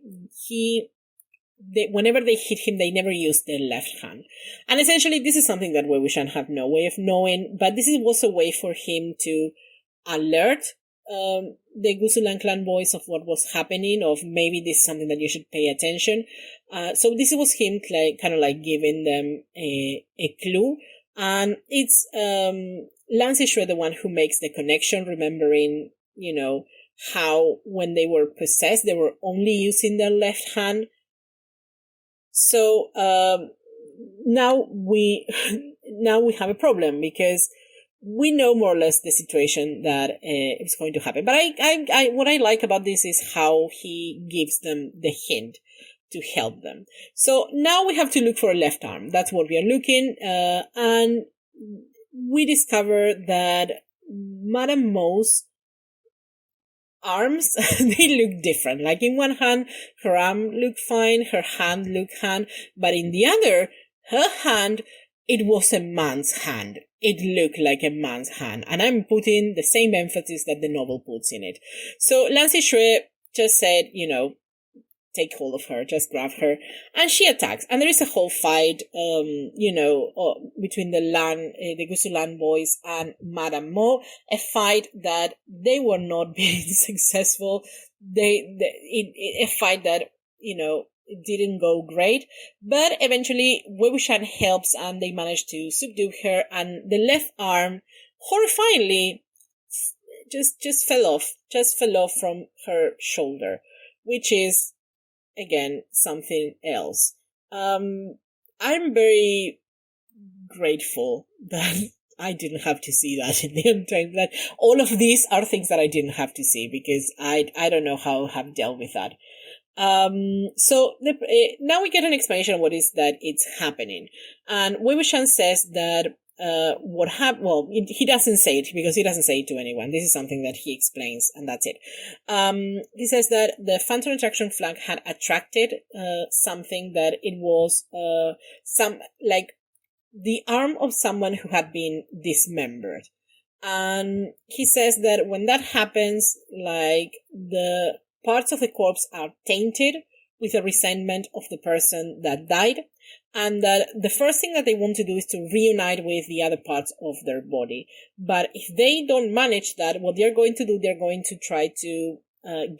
whenever they hit him, they never used their left hand. And essentially, this is something that Wei Wuxian had no way of knowing, but this was a way for him to alert the Gusulan clan boys of what was happening, of maybe this is something that you should pay attention. So this was him kind of like giving them a clue. And it's Lan Zixue, the one who makes the connection, remembering, how when they were possessed, they were only using their left hand. So now we have a problem, because we know more or less the situation that is going to happen. But I what I like about this is how he gives them the hint to help them. So now we have to look for a left arm. That's what we are looking. And we discover that Madame Mo's arms, they look different. Like, in one hand, her arm looked fine, her hand looked fine, but in the other, her hand, it was a man's hand. It looked like a man's hand. And I'm putting the same emphasis that the novel puts in it. So Lan Zixue just said, take hold of her, just grab her. And she attacks. And there is a whole fight, between the Gusulan boys and Madame Mo. A fight that they were not being successful. A fight that, it didn't go great, but eventually Wei Wuxian helps and they manage to subdue her, and the left arm, horrifyingly, just fell off from her shoulder, which is, again, something else. I'm very grateful that I didn't have to see that in the Untitled. That all of these are things that I didn't have to see, because I don't know how I have dealt with that. So now we get an explanation of what is that it's happening, and Wei Wuxian says that what happened. Well, he doesn't say it because he doesn't say it to anyone. This is something that he explains, and that's it. He says that the phantom attraction flag had attracted something, that it was some, like, the arm of someone who had been dismembered. And he says that when that happens, like, the parts of the corpse are tainted with a resentment of the person that died, and that the first thing that they want to do is to reunite with the other parts of their body. But if they don't manage that, what they're going to do, they're going to try to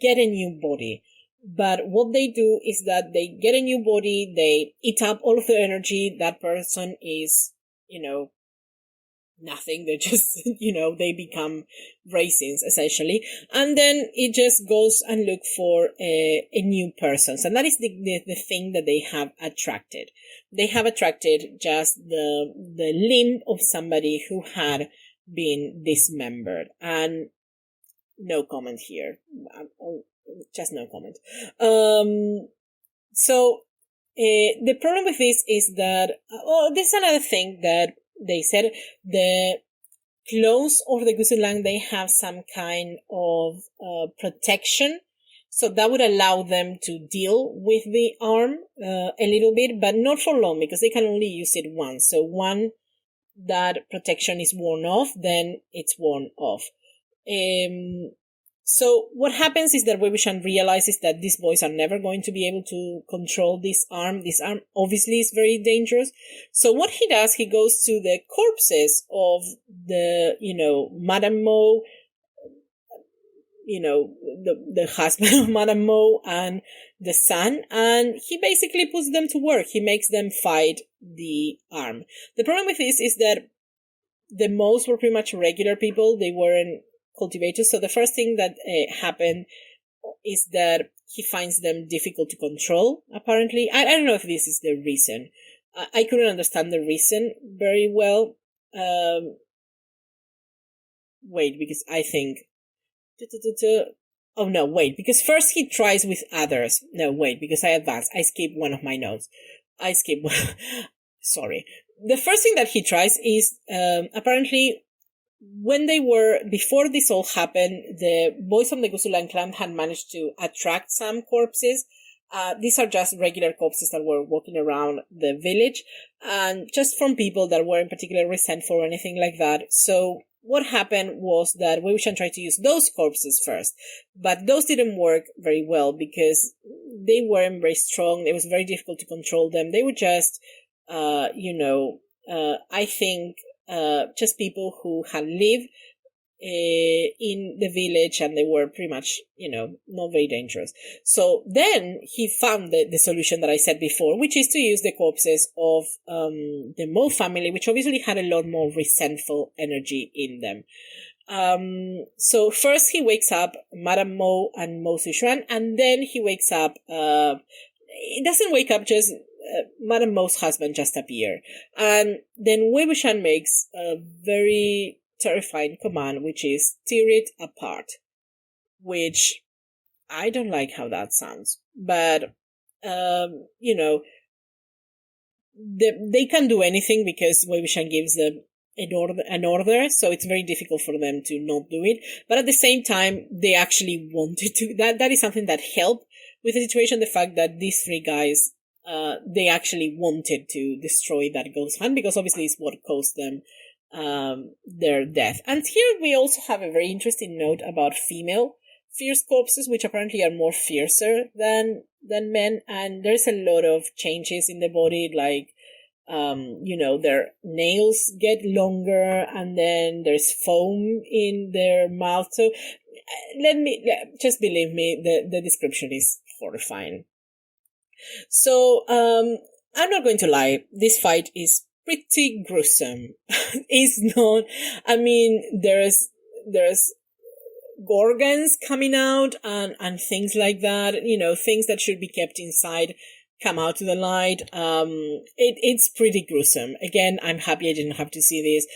get a new body. But what they do is that they get a new body, they eat up all of the energy, that person is, nothing. They're just, they become raisins, essentially. And then it just goes and look for a new person. So that is the thing that they have attracted. They have attracted just the limb of somebody who had been dismembered. And no comment here. Just no comment. So the problem with this is that, there's another thing that they said. The clothes of the Gusulang, they have some kind of protection, so that would allow them to deal with the arm a little bit, but not for long, because they can only use it once. So once that protection is worn off, then it's worn off. So what happens is that Wei Wuxian realizes that these boys are never going to be able to control this arm. This arm obviously is very dangerous. So what he does, he goes to the corpses of the, Madame Mo, the husband of Madame Mo and the son, and he basically puts them to work. He makes them fight the arm. The problem with this is that the Mo's were pretty much regular people. They weren't cultivators. So the first thing that happened is that he finds them difficult to control, apparently. I don't know if this is the reason. I couldn't understand the reason very well. Wait, because I think... Oh, no, wait, because first he tries with others. No, wait, because I advanced. I skipped one of my notes. Sorry. The first thing that he tries is, apparently, before this all happened, the boys from the Gusulang clan had managed to attract some corpses. These are just regular corpses that were walking around the village, and just from people that weren't particularly resentful or anything like that. So what happened was that Wei Wuxian tried to use those corpses first, but those didn't work very well because they weren't very strong. It was very difficult to control them. They were just, I think, just people who had lived in the village, and they were pretty much, not very dangerous. So then he found the solution that I said before, which is to use the corpses of the Mo family, which obviously had a lot more resentful energy in them. So first he wakes up Madame Mo and Mo Zishuan, and then he wakes up, it doesn't wake up, just Madame Mo's husband just appear. And then Wei Wuxian makes a very terrifying command, which is tear it apart, which I don't like how that sounds, but they can't do anything because Wei Wuxian gives them an order, so it's very difficult for them to not do it. But at the same time, they actually wanted to. That is something that helped with the situation. The fact that these three guys, they actually wanted to destroy that ghost hunt, because obviously it's what caused them their death. And here we also have a very interesting note about female fierce corpses, which apparently are more fiercer than men, and there's a lot of changes in the body, like their nails get longer, and then there's foam in their mouth. So just believe me, the description is horrifying. So, I'm not going to lie. This fight is pretty gruesome. It's not, I mean, there's gorgons coming out and things like that, things that should be kept inside come out to the light. It's pretty gruesome. Again, I'm happy I didn't have to see this.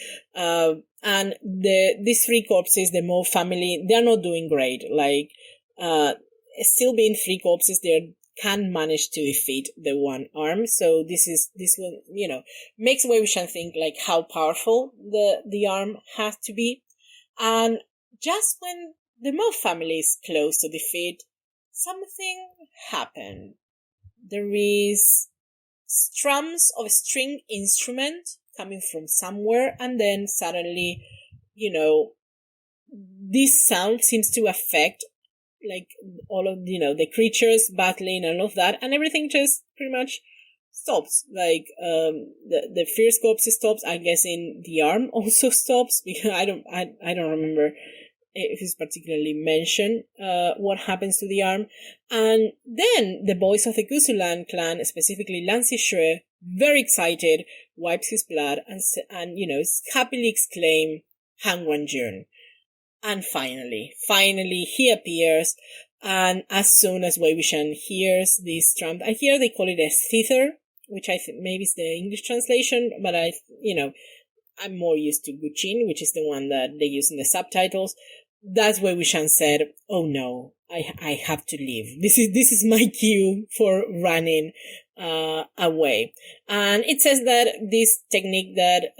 And these three corpses, the Mo family, they're not doing great. Like, still being three corpses, they can manage to defeat the one arm. So this will, makes Wei Wuxian think like how powerful the arm has to be. And just when the Mo family is close to defeat, something happened. There is strums of a string instrument coming from somewhere, and then suddenly, this sound seems to affect like all of the creatures battling and all of that, and everything just pretty much stops. Like the fierce corpse stops. I'm guessing the arm also stops, because I don't remember if it's particularly mentioned what happens to the arm. And then the boys of the Gusulan clan, specifically Lan Zixue, very excited, wipes his blood and happily exclaim, Han Wanjun. And finally he appears, and as soon as Wei Wuxian hears this trump, I hear they call it a zither, which I think maybe is the English translation, but I'm more used to Guqin, which is the one that they use in the subtitles. That's where Wuxian said, "Oh no, I have to leave. This is my cue for running away." And it says that this technique that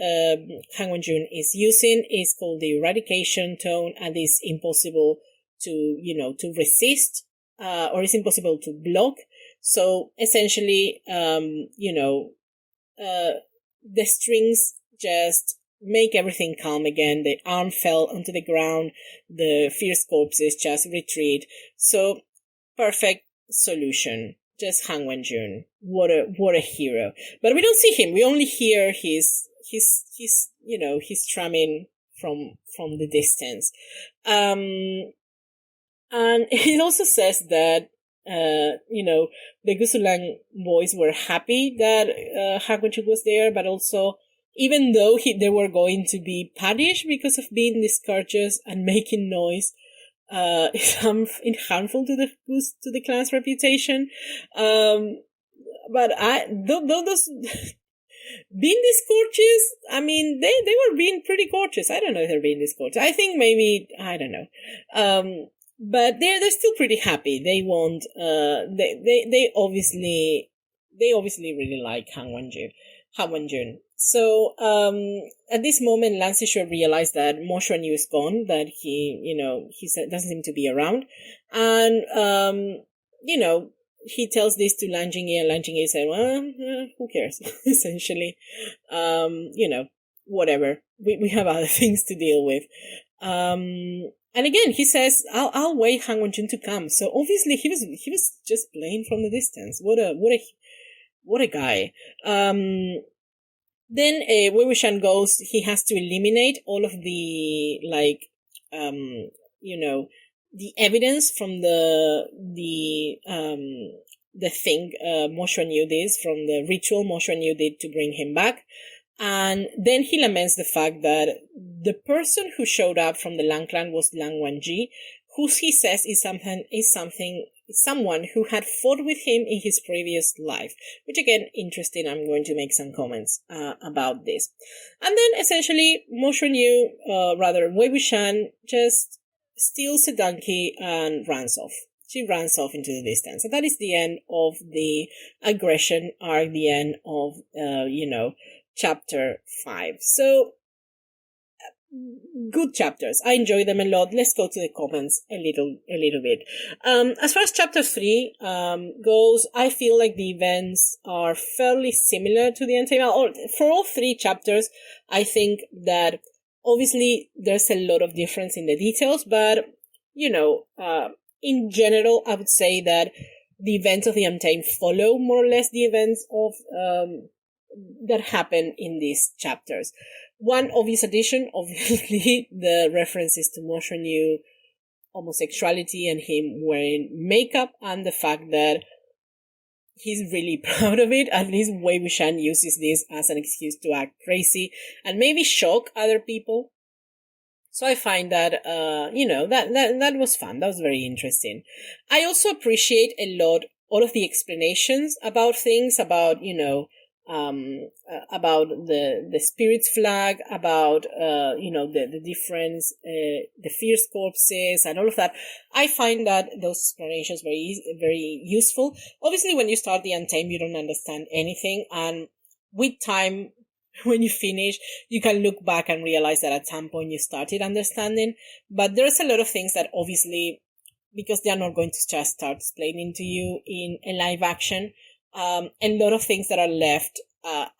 Han Wenjun is using is called the eradication tone, and is impossible to resist, or it's impossible to block. So essentially, the strings just make everything calm again. The arm fell onto the ground. The fierce corpses just retreat. So perfect solution. Just Han Wenjun. What a hero. But we don't see him. We only hear his strumming from the distance. And it also says that the Gusulang boys were happy that Han Wenjun was there, but also, even though they were going to be punished because of being discourteous and making noise, is harmful to the clan's reputation. But those being discourteous, I mean, they were being pretty courteous. I don't know if they're being discourteous. I think maybe, I don't know. But they're still pretty happy. They won't. They obviously really like Han Wenjun. So, at this moment, Lan Zixue realized that Mo Xuanyu is gone, that he doesn't seem to be around. And, he tells this to Lan Jingyi, and Lan Jingyi said, well, who cares? Essentially, whatever. We have other things to deal with. And again, he says, I'll wait Han Wenjun to come. So obviously he was just playing from the distance. What a guy. Then Wei Wuxian goes, he has to eliminate all of the, the evidence from the thing Mo Xuanyu did, from the ritual Mo Xuanyu did to bring him back. And then he laments the fact that the person who showed up from the Lang clan was Lang Wangji, who he says is someone who had fought with him in his previous life. Which again, interesting. I'm going to make some comments about this. And then essentially, Mo Xuanyu, Wei Wuxian, just steals a donkey and runs off. She runs off into the distance. And that is the end of the aggression arc, the end of, chapter 5. So, good chapters. I enjoy them a lot. Let's go to the comments a little bit. As far as chapter 3 goes, I feel like the events are fairly similar to the Untitled. For all 3 chapters, I think that obviously there's a lot of difference in the details, but in general, I would say that the events of the Untamed follow more or less the events of that happen in these chapters. One obvious addition, obviously, the references to Mo Xuanyu, homosexuality and him wearing makeup, and the fact that he's really proud of it. At least Wei Wuxian uses this as an excuse to act crazy and maybe shock other people. So I find that, that was fun. That was very interesting. I also appreciate a lot all of the explanations about things, about, about the spirit's flag, about, the difference, the fierce corpses and all of that. I find that those explanations very useful. Obviously, when you start the Untamed, you don't understand anything. And with time, when you finish, you can look back and realize that at some point you started understanding. But there's a lot of things that obviously, because they're not going to just start explaining to you in a live action, a lot of things that are left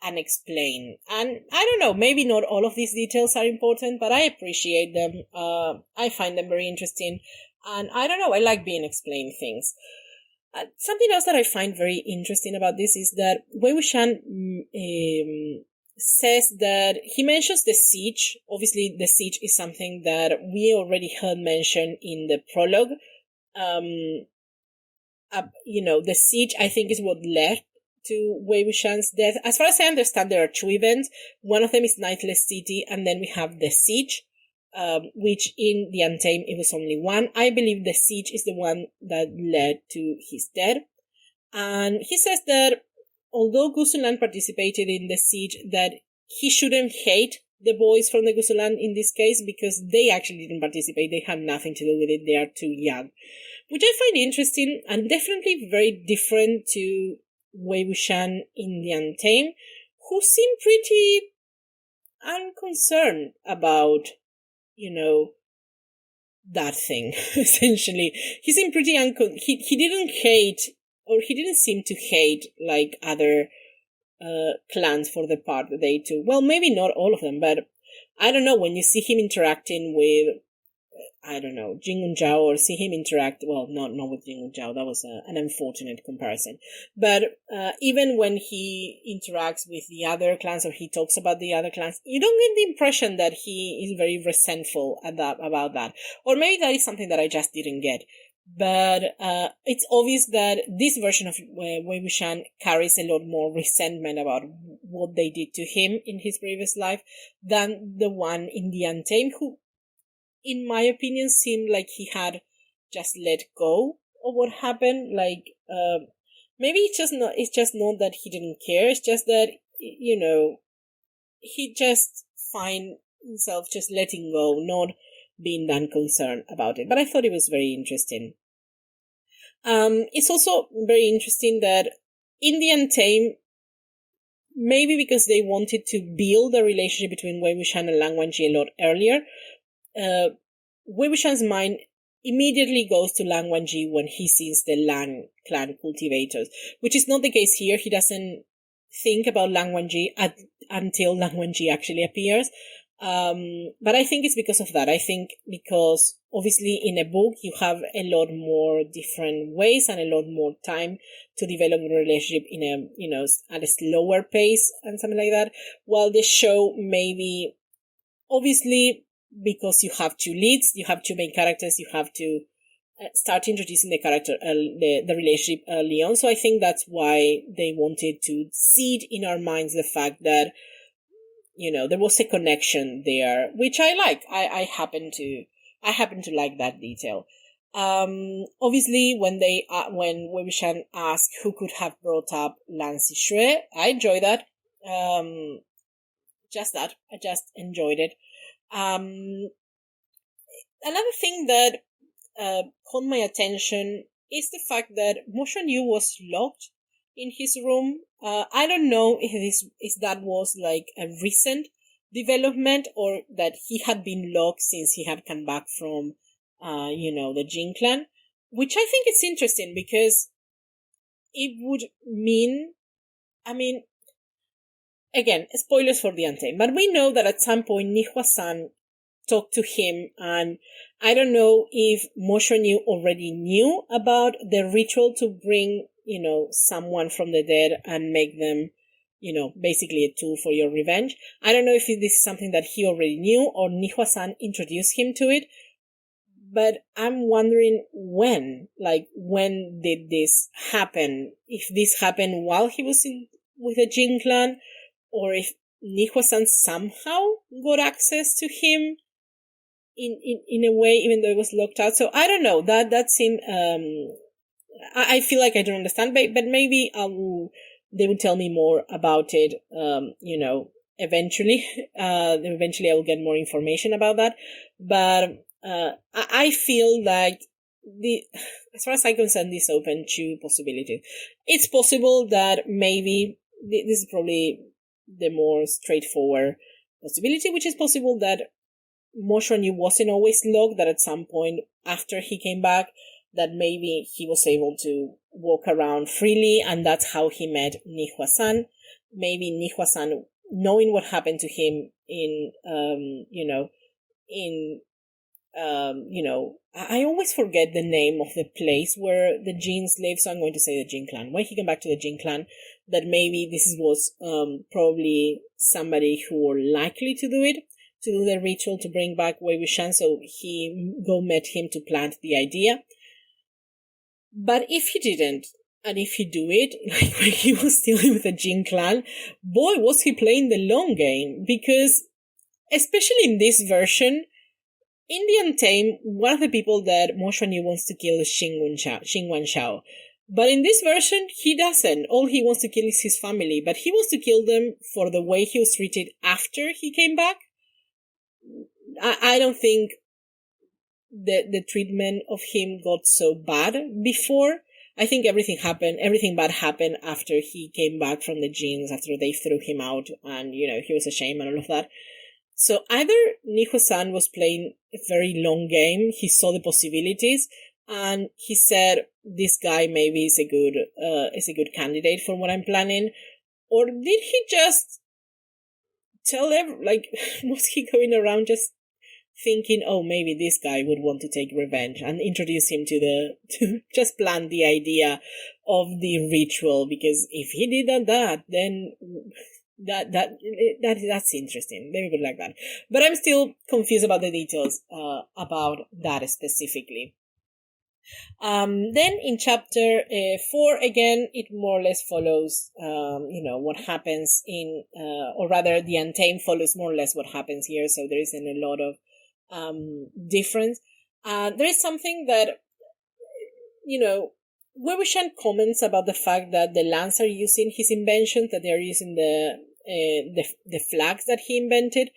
unexplained. And I don't know, maybe not all of these details are important, but I appreciate them. I find them very interesting. And I don't know, I like being explained things. Something else that I find very interesting about this is that Wei Wuxian says that he mentions the siege. Obviously, the siege is something that we already heard mentioned in the prologue. The siege, I think, is what led to Wei Wuxian's death. As far as I understand, there are two events. One of them is Nightless City, and then we have the siege, which in the Untamed, it was only one. I believe the siege is the one that led to his death. And he says that although Gusulan participated in the siege, that he shouldn't hate the boys from the Gusulan in this case, because they actually didn't participate. They had nothing to do with it. They are too young. Which I find interesting and definitely very different to Wei Wuxian in the Untamed, who seemed pretty unconcerned about, that thing, essentially. He seemed pretty he didn't hate, or he didn't seem to hate like other clans for the part that they took. Well, maybe not all of them, but I don't know, when you see him interacting with, I don't know, Jing Zhao, or see him interact, well, not with Jing Zhao, that was an unfortunate comparison. But even when he interacts with the other clans, or he talks about the other clans, you don't get the impression that he is very resentful about that. Or maybe that is something that I just didn't get. But it's obvious that this version of Wei Wuxian carries a lot more resentment about what they did to him in his previous life than the one in the Untamed, who, in my opinion, seemed like he had just let go of what happened. Like, maybe it's just not that he didn't care. It's just that, he just find himself just letting go, not being that concerned about it. But I thought it was very interesting. It's also very interesting that in the Untamed, maybe because they wanted to build the relationship between Wei Wuxian and Lan Wangji a lot earlier, Wei Wuxian's mind immediately goes to Lan Wangji when he sees the Lan clan cultivators, which is not the case here. He doesn't think about Lan Wangji until Lan Wangji actually appears. But I think it's because of that. I think because obviously in a book you have a lot more different ways and a lot more time to develop a relationship in a, at a slower pace and something like that. While the show maybe, obviously, because you have two leads, you have two main characters, you have to start introducing the character, the relationship early on. So I think that's why they wanted to seed in our minds the fact that, there was a connection there, which I like. I happen to like that detail. Obviously, when Wei Wuxian asked who could have brought up Lan Zixue, I enjoy that. Just that. I just enjoyed it. Another thing that caught my attention is the fact that Mo Yu was locked in his room. I don't know if that was like a recent development, or that he had been locked since he had come back from, the Jin clan, which I think it's interesting because it would mean, again, spoilers for the Untamed, but we know that at some point Nihua-san talked to him, and I don't know if Mo Yu already knew about the ritual to bring, someone from the dead and make them, basically a tool for your revenge. I don't know if this is something that he already knew or Nihua-san introduced him to it, But I'm wondering when did this happen? If this happened while he was with the Jin clan, or if Nihua-san somehow got access to him in a way, even though it was locked out. So I don't know. That seemed I feel like I don't understand, but maybe they will tell me more about it. Eventually, eventually I will get more information about that. But I feel like as far as I'm concerned, this open to possibility. It's possible that maybe this is probably the more straightforward possibility, which is possible that Mo Xuanyu wasn't always locked, that at some point after he came back, that maybe he was able to walk around freely, and that's how he met Nihua-san. Maybe Nihua-san, knowing what happened to him I always forget the name of the place where the Jins live, so I'm going to say the Jin clan. When he came back to the Jin clan, that maybe this was probably somebody who were likely to do it, to do the ritual to bring back Wei Wuxian, so he met him to plant the idea. But if he didn't, and if he do it, like when he was still with the Jin clan, boy, was he playing the long game, because especially in this version, in the Untamed, one of the people that Mo Xuanyu wants to kill is Xing Wanshao. But in this version, he doesn't. All he wants to kill is his family, but he wants to kill them for the way he was treated after he came back. I don't think the treatment of him got so bad before. I think everything bad happened after he came back from the Jins, after they threw him out and, he was ashamed and all of that. So either Nihua-san was playing a very long game, he saw the possibilities, and he said, this guy maybe is a good candidate for what I'm planning, or did he just tell was he going around just thinking, oh, maybe this guy would want to take revenge, and introduce him to just plan the idea of the ritual, because if he did that, then that's interesting. Let me put it like that. But I'm still confused about the details about that specifically. Then in chapter 4, again, it more or less follows, what happens or rather the Untamed follows more or less what happens here. So there isn't a lot of difference. There is something that, Wei Wuxian comments about the fact that the lands are using his inventions, that they're using the flags that he invented,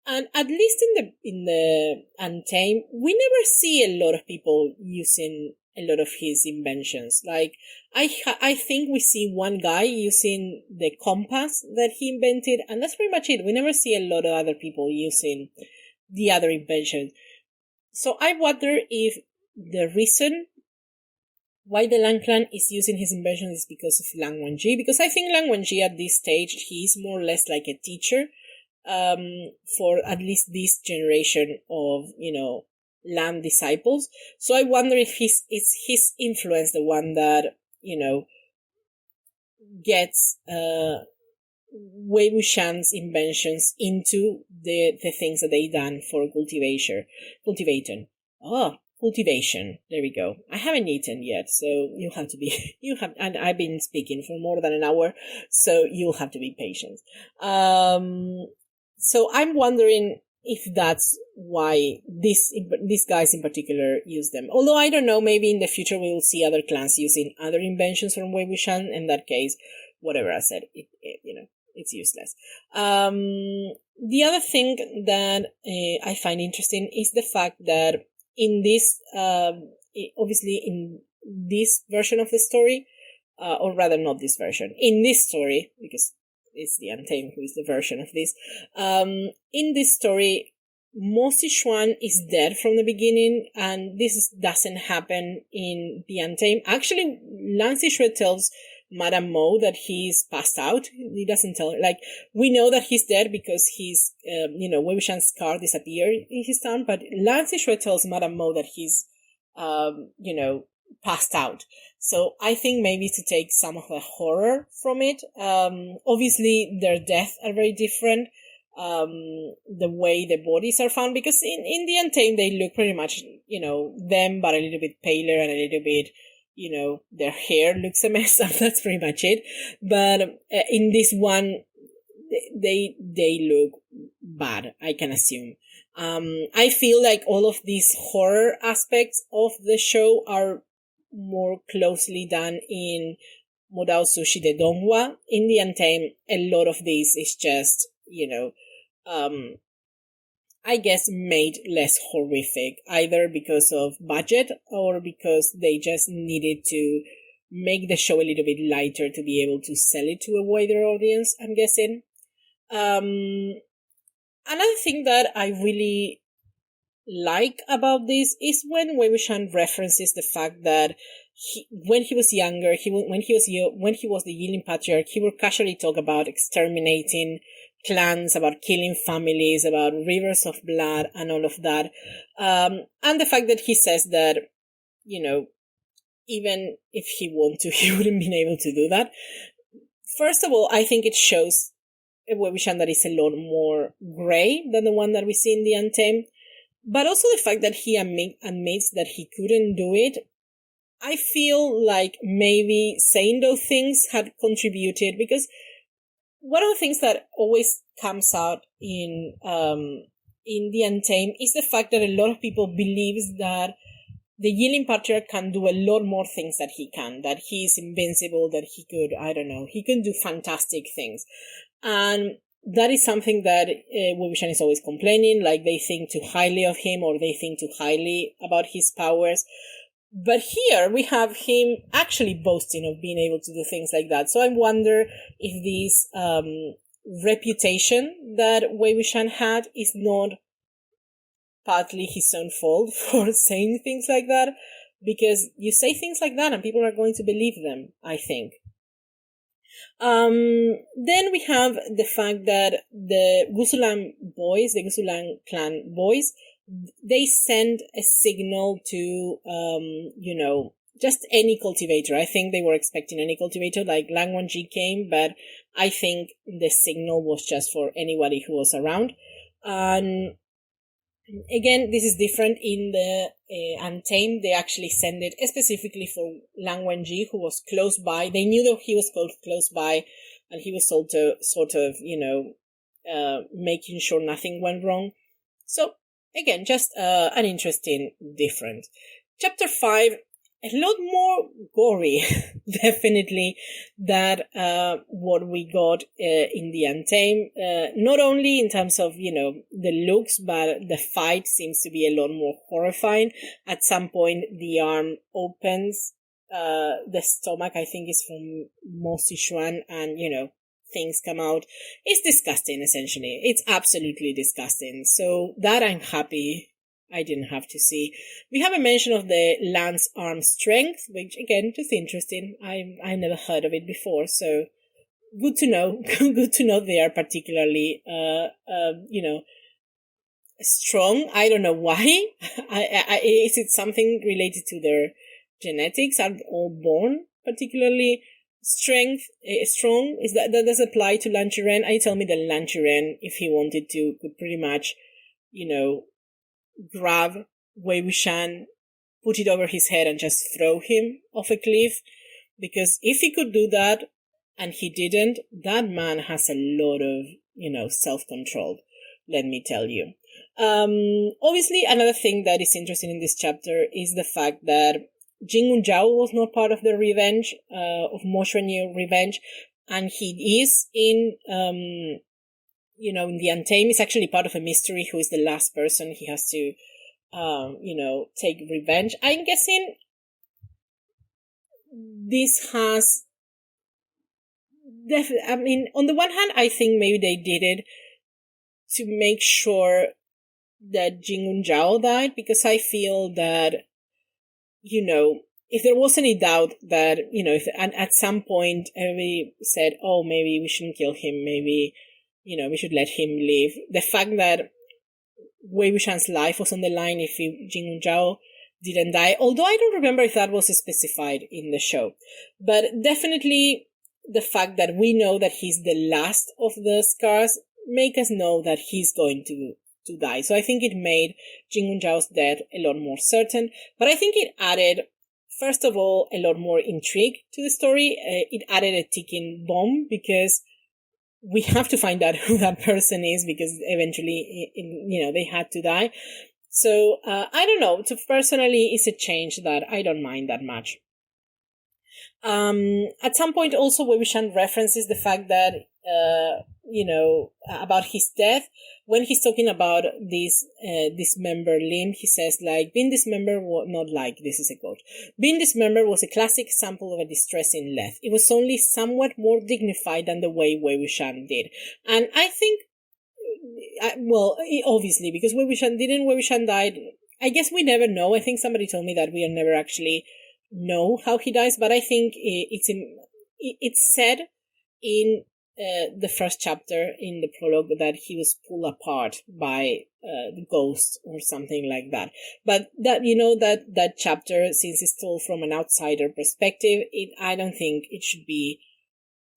and at least in the Untamed, we never see a lot of people using a lot of his inventions. Like I think we see one guy using the compass that he invented, and that's pretty much it. We never see a lot of other people using the other inventions. So I wonder if the reason why the Lang clan is using his invention is because of Lang Wangji, because I think Lang Wangji at this stage, he's more or less like a teacher for at least this generation of, Lang disciples. So I wonder if is his influence the one that, gets Wei Wuxian's inventions into the things that they done for cultivation. Cultivation. There we go. I haven't eaten yet, so and I've been speaking for more than an hour, so you'll have to be patient. So I'm wondering if that's why these guys in particular use them. Although I don't know, maybe in the future we will see other clans using other inventions from Wei Wuxian. In that case, whatever I said, it's useless. The other thing that I find interesting is the fact that in this, obviously in this version of the story, or rather not this version, in this story, because it's the Untamed who is the version of this, in this story, Mo Sichuan is dead from the beginning, and this doesn't happen in the Untamed. Actually, Lan Zixue tells Madame Mo that he's passed out. He doesn't tell her. Like, we know that he's dead because he's, Wei Wuxian's scar disappeared in his town, but Lan Zixue tells Madame Mo that he's, passed out. So I think maybe to take some of the horror from it. Obviously, their deaths are very different. the way the bodies are found, because in the Untamed they look pretty much, them, but a little bit paler and a little bit, their hair looks a mess up. That's pretty much it. But in this one, they look bad, I can assume. I feel like all of these horror aspects of the show are more closely done in Mo Dao Zu Shi de Donghua. In the Untamed, a lot of this is just, I guess made less horrific, either because of budget or because they just needed to make the show a little bit lighter to be able to sell it to a wider audience, I'm guessing. Another thing that I really like about this is when Wei Wuxian references the fact that when he was younger, when he was the Yilin Patriarch, he would casually talk about exterminating clans, about killing families, about rivers of blood, and all of that. And the fact that he says that, even if he wanted to, he wouldn't been able to do that. First of all, I think it shows a Wei Wuxian that is a lot more grey than the one that we see in the Untamed. But also the fact that he admits that he couldn't do it. I feel like maybe saying those things had contributed, because one of the things that always comes out in the Untamed is the fact that a lot of people believes that the Yilin Patriarch can do a lot more things that he can, that he is invincible, that he can do fantastic things. And that is something that Wei Wuxian is always complaining, like they think too highly of him, or they think too highly about his powers. But here we have him actually boasting of being able to do things like that. So I wonder if this reputation that Wei Wuxian had is not partly his own fault for saying things like that, because you say things like that and people are going to believe them, I think. Then we have the fact that the Gusulan boys, the Gusulan clan boys, they send a signal to, just any cultivator. I think they were expecting any cultivator, like Lang Wangji came, but I think the signal was just for anybody who was around. And again, this is different in the Untamed. They actually sent it specifically for Lang Wangji, who was close by. They knew that he was close by, and he was sort of, making sure nothing went wrong. So, again, just an interesting difference. Chapter 5, a lot more gory, definitely, than what we got in the Untamed. Not only in terms of, the looks, but the fight seems to be a lot more horrifying. At some point, the arm opens, the stomach, I think, is from Mo Sichuan, and, things come out. It's disgusting, essentially. It's absolutely disgusting. So that I'm happy I didn't have to see. We have a mention of the lance arm strength, which again, just interesting. I never heard of it before, so good to know. Good to know they are particularly, strong. I don't know why. Is it something related to their genetics? Are all born particularly strong? Is that does apply to Lan Qiren? I tell me that Lan Qiren, if he wanted to, could pretty much, grab Wei Wuxian, put it over his head and just throw him off a cliff. Because if he could do that, and he didn't, that man has a lot of, self-control, let me tell you. Obviously, another thing that is interesting in this chapter is the fact that Jing Yunzhao was not part of the revenge, of Mo Xuanyu revenge, and he is in the Untamed. Is actually part of a mystery who is the last person he has to, take revenge. I'm guessing this has on the one hand, I think maybe they did it to make sure that Jing Yunzhao died, because I feel that, if there was any doubt that, and at some point everybody said, oh, maybe we shouldn't kill him, maybe, we should let him live. The fact that Wei Wuxian's life was on the line if Jing Yunzhao didn't die, although I don't remember if that was specified in the show. But definitely the fact that we know that he's the last of the scars make us know that he's going to die. So I think it made Jing Zhao's death a lot more certain, but I think it added, first of all, a lot more intrigue to the story. It added a ticking bomb because we have to find out who that person is, because eventually, they had to die. So I don't know. So personally, it's a change that I don't mind that much. At some point also, Wei Wuxian references the fact that, about his death. When he's talking about this dismembered limb, he says, like, being dismembered was not like, this is a quote, being dismembered was a classic example of a distressing death. It was only somewhat more dignified than the way Wei Wuxian did. And I think, obviously, because Wei Wuxian died, I guess we never know. I think somebody told me that we never actually know how he dies, but I think it's said in the first chapter, in the prologue, that he was pulled apart by the ghost or something like that. But that, that chapter, since it's told from an outsider perspective, I don't think it should be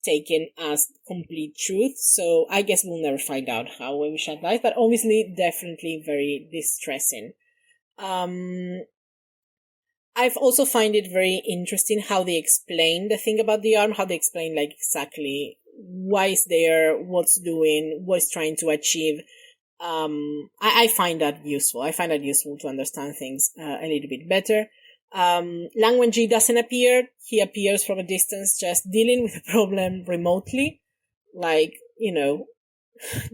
taken as complete truth. So I guess we'll never find out how Wei Wuxian dies, but obviously definitely very distressing. I've also find it very interesting how they explain the thing about the arm, how they explain, like, exactly why it's there, what's doing, what it's trying to achieve. I find that useful. I find that useful to understand things a little bit better. Lang Wenzhi doesn't appear. He appears from a distance, just dealing with the problem remotely. Like,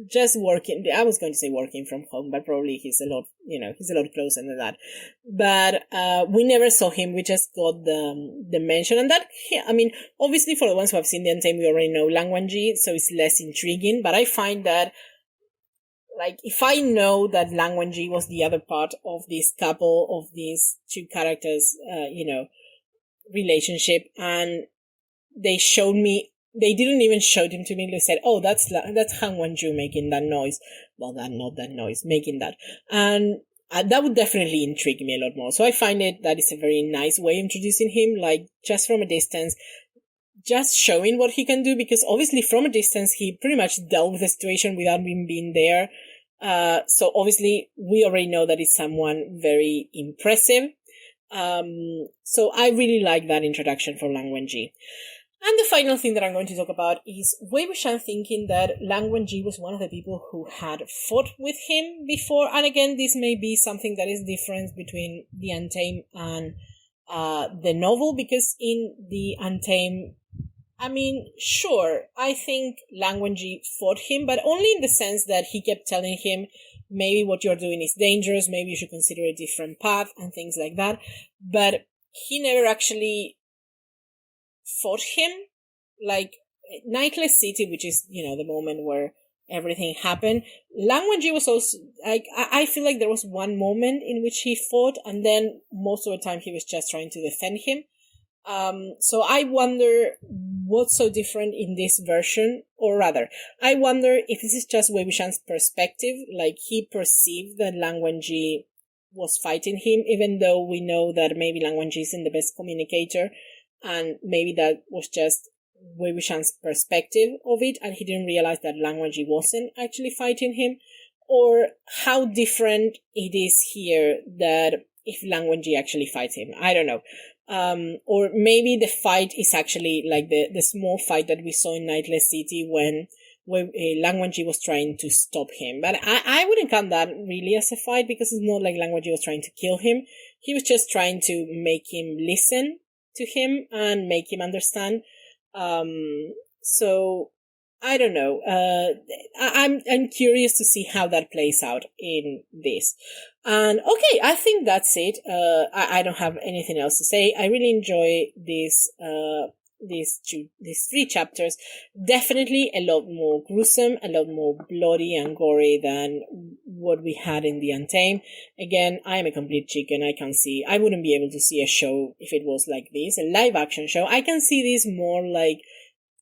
just working. I was going to say working from home, but probably he's a lot closer than that. But we never saw him. We just got the mention, and that, obviously for the ones who have seen the Untamed, we already know Lang Wenzhi, so it's less intriguing. But I find that, like, if I know that Lang Wenzhi was the other part of this couple, of these two characters, relationship, and they didn't even show him to me. They said, "Oh, that's Han Wenju making that noise." Well, not that noise, making that, and that would definitely intrigue me a lot more. So I find that it's a very nice way of introducing him, like, just from a distance, just showing what he can do. Because obviously, from a distance, he pretty much dealt with the situation without him being there. So obviously, we already know that it's someone very impressive. So I really like that introduction for Lang Wenzhi. And the final thing that I'm going to talk about is Wei Wuxian thinking that Lang Wenzhi was one of the people who had fought with him before. And again, this may be something that is different between the Untamed and the novel, because in the Untamed, sure, I think Lang Wenzhi fought him, but only in the sense that he kept telling him, maybe what you're doing is dangerous, maybe you should consider a different path, and things like that. But he never actually fought him. Like, Nightless City, which is, the moment where everything happened, Lang Wenzhi was also, like, I feel like there was one moment in which he fought, and then most of the time he was just trying to defend him. So I wonder what's so different in this version, or rather, I wonder if this is just Wei Wuxian's perspective, like, he perceived that Lang Wenzhi was fighting him, even though we know that maybe Lang Wenzhi isn't the best communicator, and maybe that was just Wei Wuxian's perspective of it, and he didn't realize that Lang Wenzhi wasn't actually fighting him, or how different it is here that if Lang Wenzhi actually fights him. I don't know. Or maybe the fight is actually like the small fight that we saw in Nightless City when Lang Wenzhi was trying to stop him. But I wouldn't count that really as a fight, because it's not like Lang Wenzhi was trying to kill him. He was just trying to make him listen to him and make him understand. So I don't know. I'm curious to see how that plays out in this. And okay, I think that's it. I don't have anything else to say. I really enjoy these 3 chapters. Definitely a lot more gruesome, a lot more bloody and gory than what we had in the Untamed. Again, I am a complete chicken. I wouldn't be able to see a show if it was like this, a live action show. I can see this more like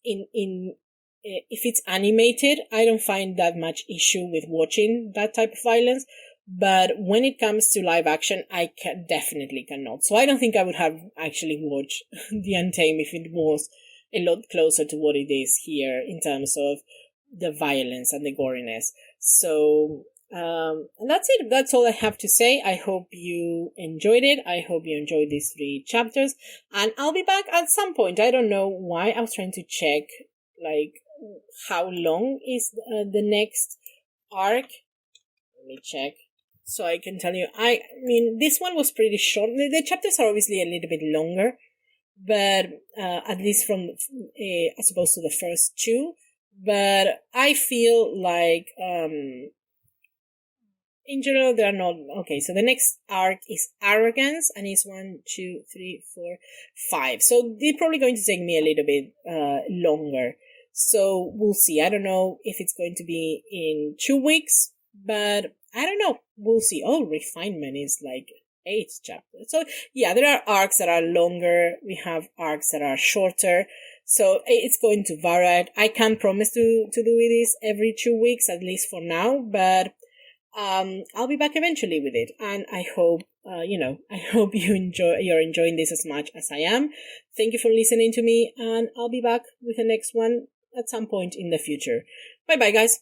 if it's animated. I don't find that much issue with watching that type of violence. But when it comes to live action, I definitely cannot. So I don't think I would have actually watched The Untamed if it was a lot closer to what it is here in terms of the violence and the goriness. So, and that's it. That's all I have to say. I hope you enjoyed it. I hope you enjoyed these 3 chapters. And I'll be back at some point. I don't know why. I was trying to check, like, how long is the next arc. Let me check so I can tell you. I mean, this one was pretty short. The chapters are obviously a little bit longer, but at least from as opposed to the first 2. But I feel like in general they're not okay. So the next arc is arrogance, and it's 1, 2, 3, 4, 5. So they're probably going to take me a little bit longer. So we'll see. I don't know if it's going to be in 2 weeks, but I don't know. We'll see. Oh, refinement is like 8 chapters. So yeah, there are arcs that are longer. We have arcs that are shorter. So it's going to vary. I can't promise to do this every 2 weeks, at least for now, but I'll be back eventually with it. And I hope, I hope you're enjoying this as much as I am. Thank you for listening to me, and I'll be back with the next one at some point in the future. Bye bye, guys.